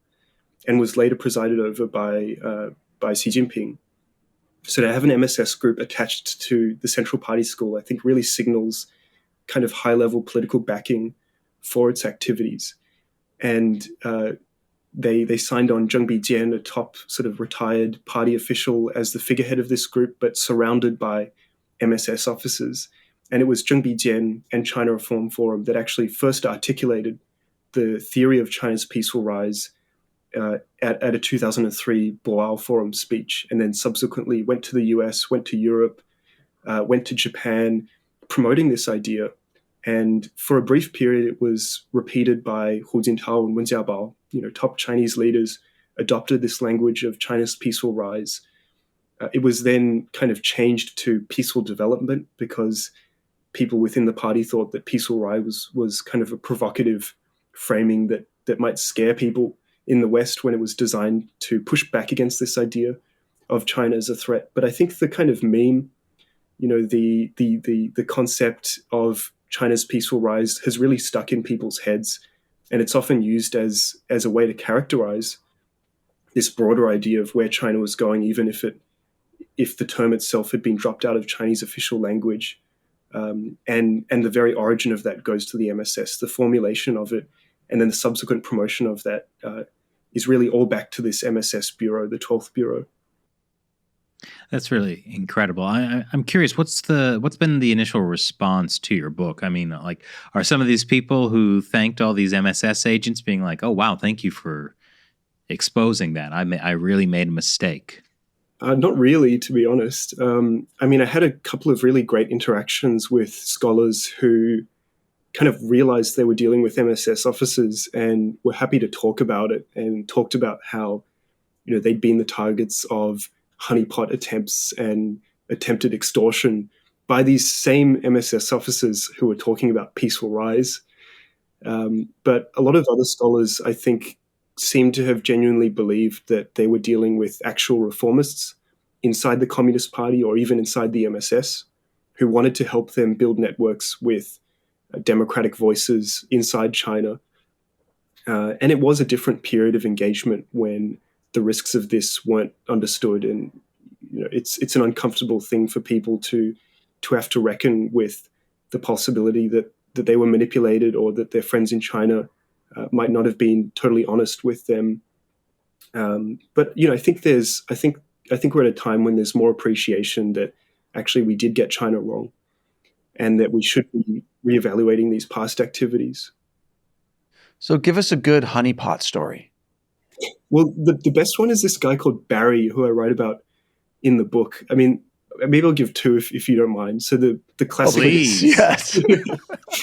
and was later presided over by Xi Jinping. So to have an MSS group attached to the Central Party School, I think really signals kind of high-level political backing for its activities. And they signed on Zheng Bijian, a top sort of retired party official, as the figurehead of this group, but surrounded by MSS officers. And it was Zheng Bijian and China Reform Forum that actually first articulated the theory of China's peaceful rise at a 2003 Boao Forum speech, and then subsequently went to the US, went to Europe, went to Japan, promoting this idea. And for a brief period, it was repeated by Hu Jintao and Wen Jiabao. Top Chinese leaders adopted this language of China's peaceful rise. It was then kind of changed to peaceful development, because people within the party thought that peaceful rise was kind of a provocative framing that might scare people in the West, when it was designed to push back against this idea of China as a threat. But I think the kind of meme, the concept of China's peaceful rise has really stuck in people's heads, and it's often used as a way to characterize this broader idea of where China was going, even if the term itself had been dropped out of Chinese official language. And the very origin of that goes to the MSS, the formulation of it, and then the subsequent promotion of that is really all back to this MSS bureau, the 12th Bureau. That's really incredible. I'm curious, what's been the initial response to your book? I mean, like, are some of these people who thanked all these MSS agents being like, "Oh wow, thank you for exposing that. I really made a mistake"? Not really, to be honest. I had a couple of really great interactions with scholars who kind of realized they were dealing with MSS officers and were happy to talk about it, and talked about how, they'd been the targets of honeypot attempts and attempted extortion by these same MSS officers who were talking about peaceful rise. But a lot of other scholars, I think, seem to have genuinely believed that they were dealing with actual reformists inside the Communist Party, or even inside the MSS, who wanted to help them build networks with democratic voices inside China. And it was a different period of engagement when the risks of this weren't understood. And it's an uncomfortable thing for people to have to reckon with the possibility that they were manipulated, or that their friends in China might not have been totally honest with them. But I think we're at a time when there's more appreciation that actually we did get China wrong, and that we should be reevaluating these past activities. So give us a good honeypot story. Well, the best one is this guy called Barry, who I write about in the book. I mean, maybe I'll give two if you don't mind. So the classic... Please. Yes.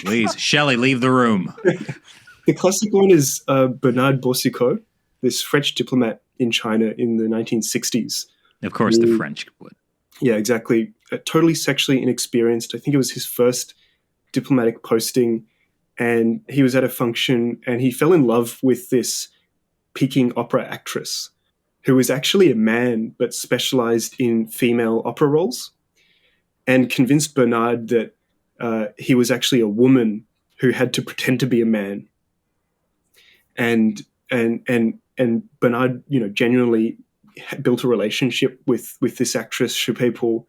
Please. Shelley, leave the room. The classic one is Bernard Boucicaut, this French diplomat in China in the 1960s. Of course, the French would. Yeah, exactly. Totally sexually inexperienced. I think it was his first diplomatic posting, and he was at a function, and he fell in love with this Peking opera actress who was actually a man but specialized in female opera roles, and convinced Bernard that he was actually a woman who had to pretend to be a man. And Bernard, genuinely built a relationship with this actress, Xu Peipo.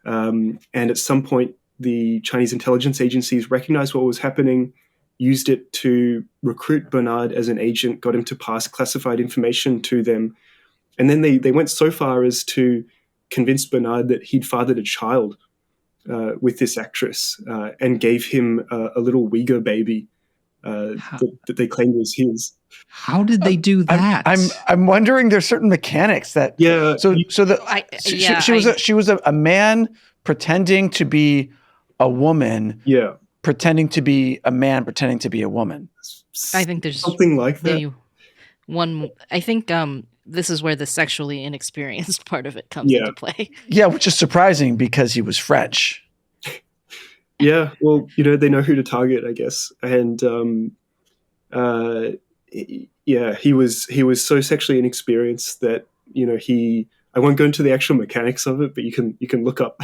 And at some point, the Chinese intelligence agencies recognized what was happening, used it to recruit Bernard as an agent, got him to pass classified information to them. And then they went so far as to convince Bernard that he'd fathered a child with this actress, and gave him a little Uyghur baby that they claimed was his. How did they do that? I'm wondering. There's certain mechanics that. Yeah. She was a man pretending to be a woman. Yeah. Pretending to be a man, pretending to be a woman. I think there's something like that. Maybe one. I think this is where the sexually inexperienced part of it comes into play. Yeah, which is surprising because he was French. Yeah, well, they know who to target, I guess. And yeah, he was so sexually inexperienced that he. I won't go into the actual mechanics of it, but you can look up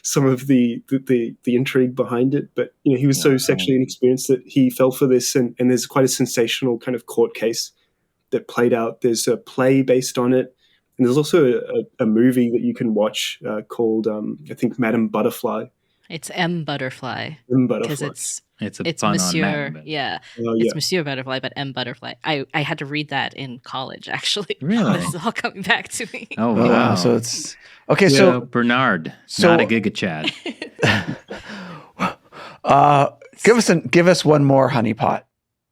some of the intrigue behind it. But he was so sexually inexperienced that he fell for this, and there's quite a sensational kind of court case that played out. There's a play based on it, and there's also a movie that you can watch called I think Madame Butterfly. It's M Butterfly M because Butterfly. it's pun on Monsieur. Madame, but- Yeah, Oh, it's yeah. Monsieur Butterfly, but M Butterfly. I had to read that in college, actually. Really? This is all coming back to me. Oh, Oh, wow. wow. So it's okay. Yeah, So Bernard, so- not a Giga Chad. give us one more honeypot.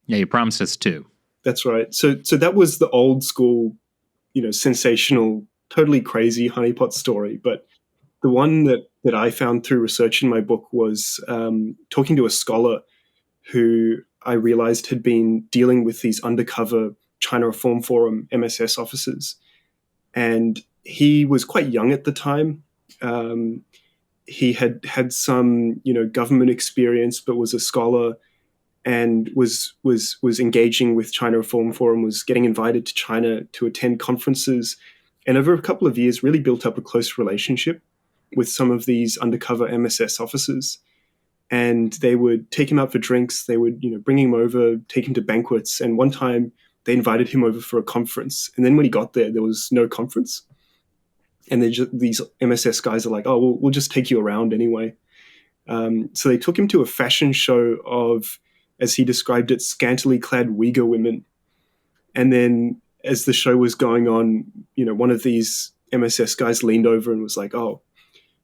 Yeah, you promised us two. That's right. So that was the old school, sensational, totally crazy honeypot story. But the one that I found through research in my book was talking to a scholar who I realized had been dealing with these undercover China Reform Forum MSS officers. And he was quite young at the time. He had some, government experience, but was a scholar and was engaging with China Reform Forum, was getting invited to China to attend conferences, and over a couple of years really built up a close relationship with some of these undercover MSS officers. And they would take him out for drinks, they would bring him over, take him to banquets, and one time they invited him over for a conference. And then when he got there was no conference. And these MSS guys are like, oh, we'll just take you around anyway. So they took him to a fashion show of, as he described it, scantily clad Uyghur women. And then as the show was going on, one of these MSS guys leaned over and was like, oh,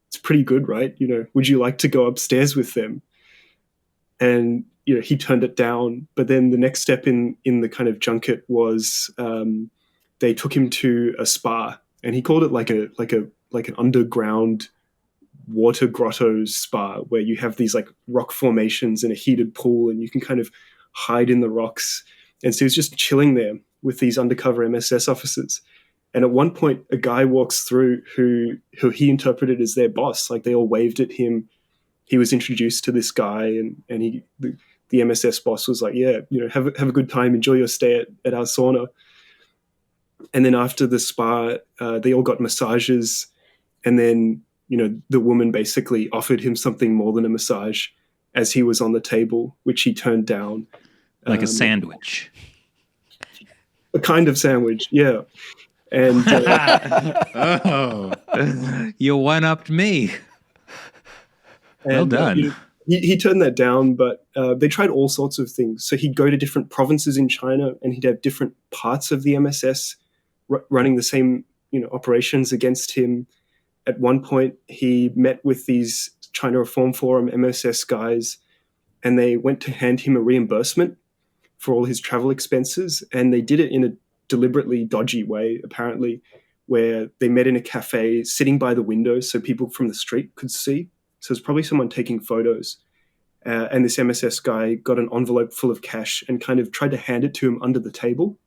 it's pretty good, right? Would you like to go upstairs with them? And, he turned it down. But then the next step in the kind of junket was they took him to a spa, and he called it like an underground water grotto spa where you have these like rock formations and a heated pool and you can kind of hide in the rocks. And so he was just chilling there with these undercover MSS officers. And at one point, a guy walks through who he interpreted as their boss. Like they all waved at him. He was introduced to this guy, and the MSS boss was like, yeah, have a good time, enjoy your stay at our sauna. And then after the spa, they all got massages, and then the woman basically offered him something more than a massage as he was on the table, which he turned down. Like a sandwich. A kind of sandwich, yeah. And Oh, you one-upped me. Well done. He turned that down, but they tried all sorts of things. So he'd go to different provinces in China, and he'd have different parts of the MSS running the same operations against him. At one point, he met with these China Reform Forum MSS guys, and they went to hand him a reimbursement for all his travel expenses. And they did it in a deliberately dodgy way, apparently, where they met in a cafe sitting by the window so people from the street could see. So it's probably someone taking photos. And this MSS guy got an envelope full of cash and kind of tried to hand it to him under the table.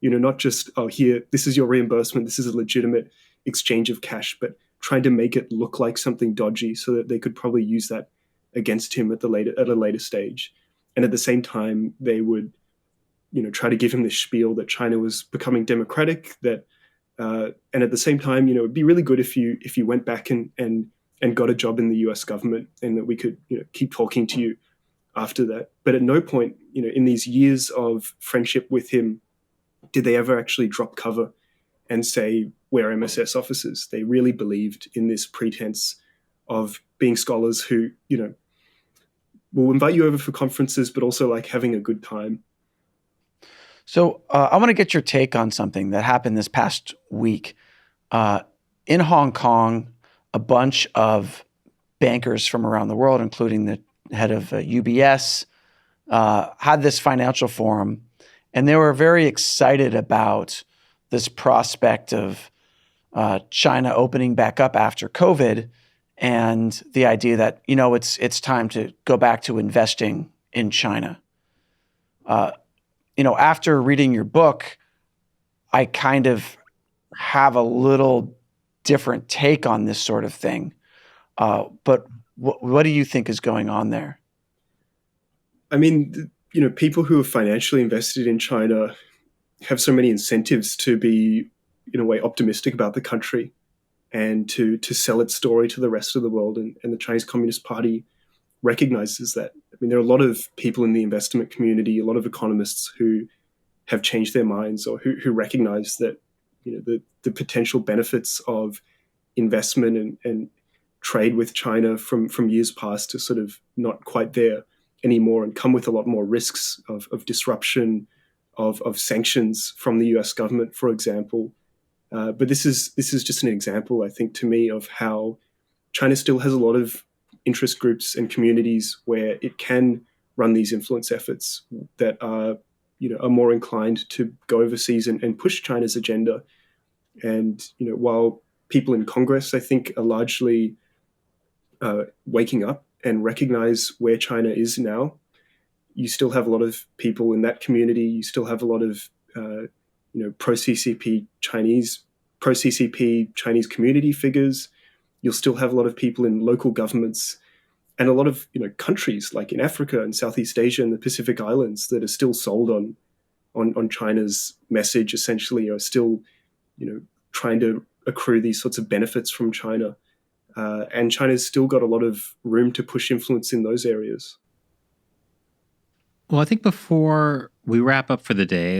Not just, oh, here, this is your reimbursement, this is a legitimate exchange of cash, but trying to make it look like something dodgy so that they could probably use that against him at a later stage. And at the same time, they would, try to give him this spiel that China was becoming democratic. That, and at the same time, it'd be really good if you went back and got a job in the U.S. government, and that we could, keep talking to you after that. But at no point, in these years of friendship with him, did they ever actually drop cover and say, we're MSS officers. They really believed in this pretense of being scholars who, will invite you over for conferences, but also like having a good time. So I want to get your take on something that happened this past week. In Hong Kong, a bunch of bankers from around the world, including the head of UBS, had this financial forum, and they were very excited about this prospect of China opening back up after COVID, and the idea that it's time to go back to investing in China. After reading your book, I kind of have a little different take on this sort of thing. But What do you think is going on there? I mean, people who are financially invested in China have so many incentives to be, in a way, optimistic about the country and to sell its story to the rest of the world. And the Chinese Communist Party recognizes that. I mean, there are a lot of people in the investment community, a lot of economists who have changed their minds or who recognize that, the potential benefits of investment and trade with China from years past are sort of not quite there anymore and come with a lot more risks of disruption, of sanctions from the US government, for example. But this is just an example, I think, to me, of how China still has a lot of interest groups and communities where it can run these influence efforts that are more inclined to go overseas and push China's agenda. And while people in Congress, I think, are largely waking up and recognize where China is now, you still have a lot of people in that community. You still have a lot of pro-CCP Chinese community figures. You'll still have a lot of people in local governments and a lot of countries like in Africa and Southeast Asia and the Pacific Islands that are still sold on China's message, essentially, are still trying to accrue these sorts of benefits from China. And China's still got a lot of room to push influence in those areas. Well, I think before we wrap up for the day,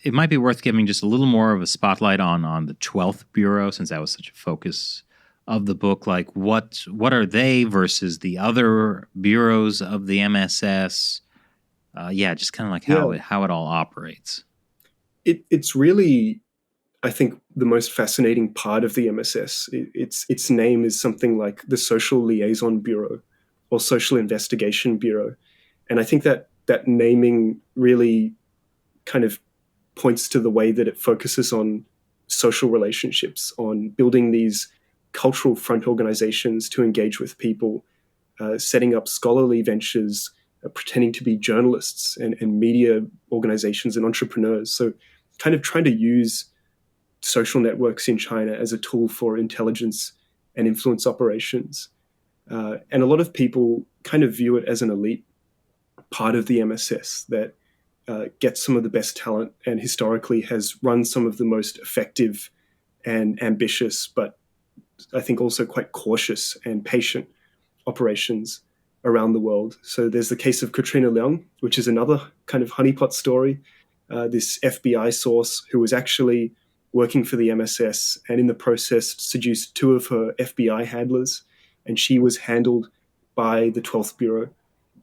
it might be worth giving just a little more of a spotlight on the 12th Bureau, since that was such a focus of the book. Like, what are they versus the other bureaus of the MSS? Just kind of like how it all operates. It's really, I think, the most fascinating part of the MSS. Its name is something like the Social Liaison Bureau or Social Investigation Bureau. And I think that naming really kind of points to the way that it focuses on social relationships, on building these cultural front organizations to engage with people, setting up scholarly ventures, pretending to be journalists and media organizations and entrepreneurs. So kind of trying to use social networks in China as a tool for intelligence and influence operations. And a lot of people kind of view it as an elite part of the MSS that gets some of the best talent and historically has run some of the most effective and ambitious, but I think also quite cautious and patient operations around the world. So there's the case of Katrina Leung, which is another kind of honeypot story. This FBI source who was actually working for the MSS and in the process seduced two of her FBI handlers, and she was handled by the 12th Bureau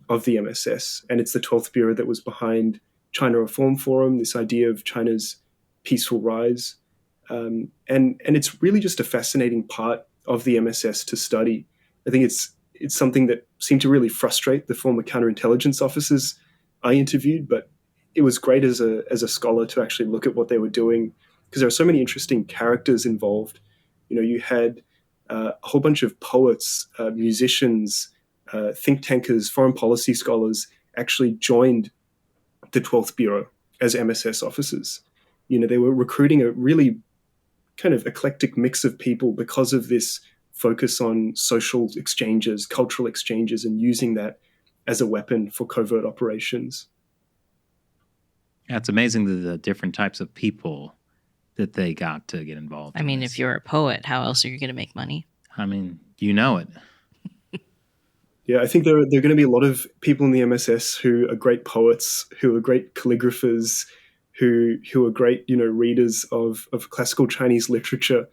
of the MSS. And it's the 12th Bureau that was behind China Reform Forum, this idea of China's peaceful rise. And it's really just a fascinating part of the MSS to study. I think it's something that seemed to really frustrate the former counterintelligence officers I interviewed, but it was great as a scholar to actually look at what they were doing, because there are so many interesting characters involved. You had a whole bunch of poets, musicians, think tankers, foreign policy scholars actually joined the 12th Bureau as MSS officers. They were recruiting a really kind of eclectic mix of people because of this focus on social exchanges, cultural exchanges, and using that as a weapon for covert operations. Yeah, it's amazing the different types of people that they got to get involved. I mean, if you're a poet, how else are you going to make money? I mean, you know it. Yeah, I think there are going to be a lot of people in the MSS who are great poets, who are great calligraphers, who are great, readers of classical Chinese literature,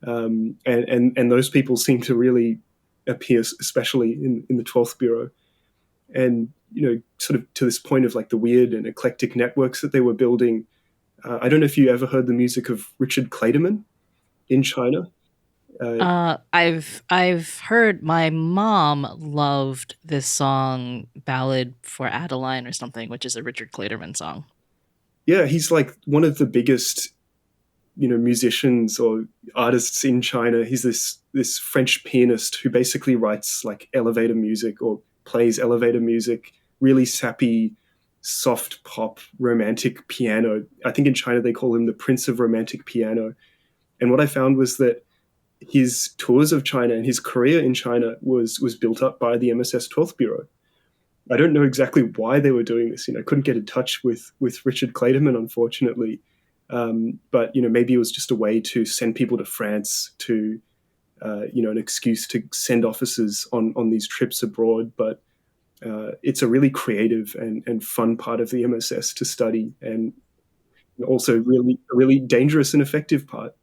and those people seem to really appear, especially in the 12th Bureau, and sort of to this point of like the weird and eclectic networks that they were building. I don't know if you ever heard the music of Richard Clayderman in China. I've heard, my mom loved this song, Ballad for Adeline or something, which is a Richard Clayderman song. Yeah, he's like one of the biggest, musicians or artists in China. He's this French pianist who basically writes like elevator music or plays elevator music, really sappy, soft pop, romantic piano. I think in China they call him the Prince of Romantic Piano. And what I found was that his tours of China and his career in China was built up by the MSS 12th Bureau. I don't know exactly why they were doing this. I couldn't get in touch with Richard Clayderman, unfortunately. But maybe it was just a way to send people to France, to an excuse to send officers on these trips abroad. But it's a really creative and fun part of the MSS to study, and also really a really dangerous and effective part.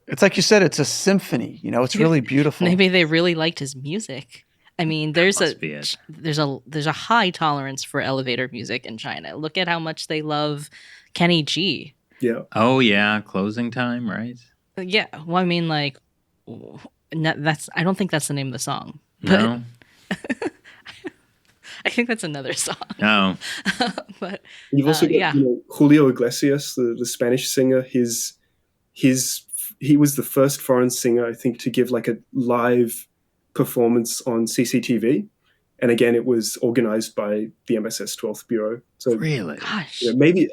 It's like you said, it's a symphony. It's really beautiful. Maybe they really liked his music. I mean, there's a high tolerance for elevator music in China. Look at how much they love Kenny G. Yeah. Oh yeah, Closing Time, right? Yeah. Well, I mean, like, I don't think that's the name of the song. But No. I think that's another song. No. But you've also got Julio Iglesias, the Spanish singer. He was the first foreign singer, I think, to give like a live performance on CCTV. And again, it was organized by the MSS 12th Bureau. So Really? Gosh. maybe,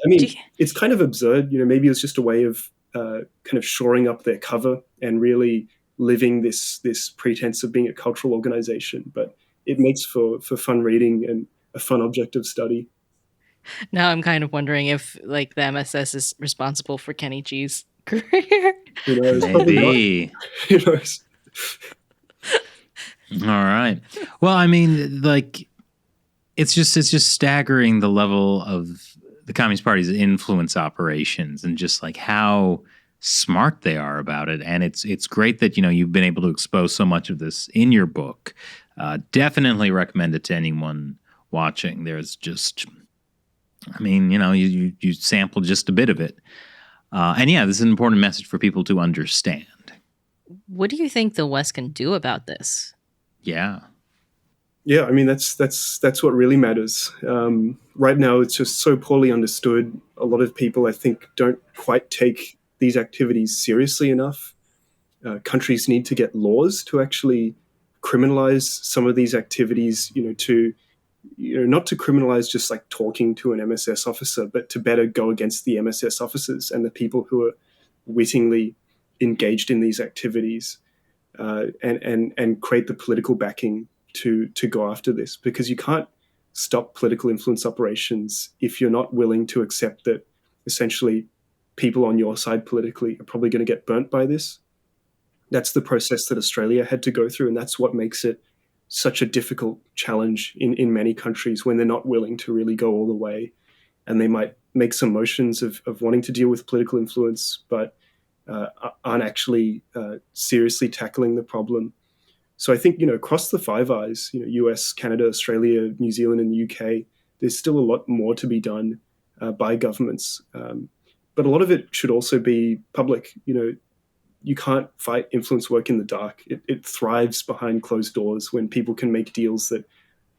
it's kind of absurd. Maybe it was just a way of kind of shoring up their cover and really living this pretense of being a cultural organization. But it makes for fun reading and a fun object of study. Now I'm kind of wondering if like the MSS is responsible for Kenny G's career. Who knows? Maybe. Who knows? All right. Well, I mean, like, it's just staggering the level of the Communist Party's influence operations and just like how smart they are about it. And it's great that you've been able to expose so much of this in your book. Definitely recommend it to anyone watching. There's just, you sample just a bit of it. And yeah, this is an important message for people to understand. What do you think the West can do about this? Yeah. Yeah, that's what really matters. Right now, it's just so poorly understood. A lot of people, I think, don't quite take these activities seriously enough. Countries need to get laws to actually criminalize some of these activities, not to criminalize just like talking to an MSS officer, but to better go against the MSS officers and the people who are wittingly engaged in these activities, and create the political backing to go after this, because you can't stop political influence operations if you're not willing to accept that essentially people on your side politically are probably going to get burnt by this. That's the process that Australia had to go through, and that's what makes it such a difficult challenge in many countries when they're not willing to really go all the way. And they might make some motions of wanting to deal with political influence, but aren't actually seriously tackling the problem. So I think, across the Five Eyes, US, Canada, Australia, New Zealand, and the UK, there's still a lot more to be done by governments. But a lot of it should also be public. You can't fight influence work in the dark. It thrives behind closed doors when people can make deals that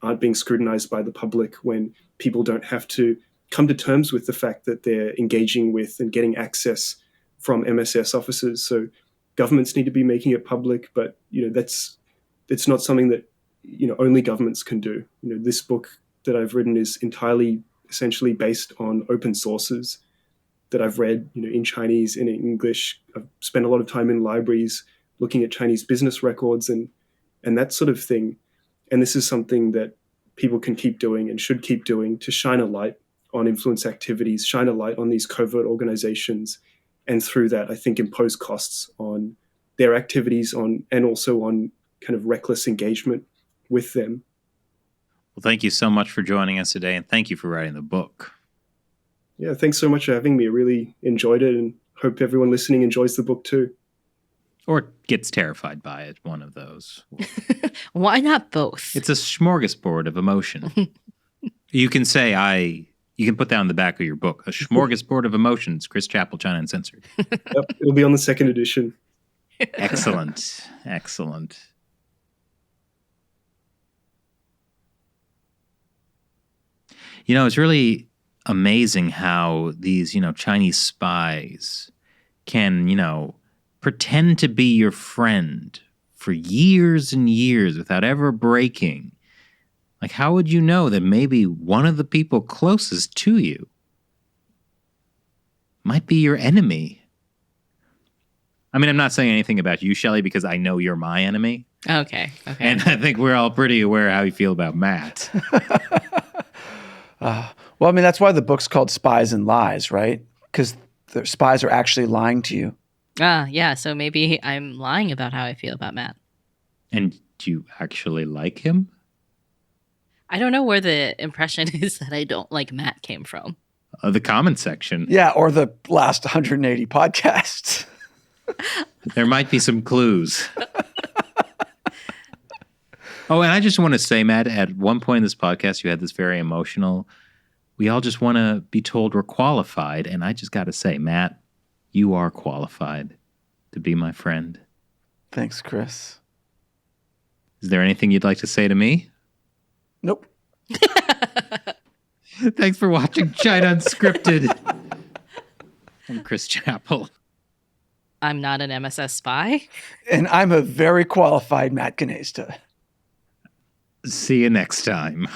aren't being scrutinized by the public, when people don't have to come to terms with the fact that they're engaging with and getting access from MSS officers. So governments need to be making it public, but it's not something that only governments can do. This book that I've written is entirely essentially based on open sources that I've read, in Chinese and in English. I've spent a lot of time in libraries looking at Chinese business records and that sort of thing. And this is something that people can keep doing and should keep doing to shine a light on influence activities, shine a light on these covert organizations, and through that, I think, impose costs on their activities and also on kind of reckless engagement with them. Well, thank you so much for joining us today, and thank you for writing the book. Yeah, thanks so much for having me. I really enjoyed it, and hope everyone listening enjoys the book too. Or gets terrified by it, one of those. Why not both? It's a smorgasbord of emotion. You can say, you can put that on the back of your book, a smorgasbord of emotions, Chris Chappell, China Uncensored. Yep, it'll be on the second edition. Excellent. Excellent. It's really amazing how these, Chinese spies can, pretend to be your friend for years and years without ever breaking. Like, how would you know that maybe one of the people closest to you might be your enemy? I mean, I'm not saying anything about you, Shelley, because I know you're my enemy. Okay. And I think we're all pretty aware how you feel about Matt. Well, I mean, that's why the book's called Spies and Lies, right? Because the spies are actually lying to you. Yeah. So maybe I'm lying about how I feel about Matt. And do you actually like him? I don't know where the impression is that I don't like Matt came from. The comment section. Yeah, or the last 180 podcasts. There might be some clues. Oh, and I just want to say, Matt, at one point in this podcast, you had this very emotional, we all just want to be told we're qualified. And I just got to say, Matt, you are qualified to be my friend. Thanks, Chris. Is there anything you'd like to say to me? Nope. Thanks for watching China Unscripted. I'm Chris Chappell. I'm not an MSS spy. And I'm a very qualified Matt Canesta. See you next time.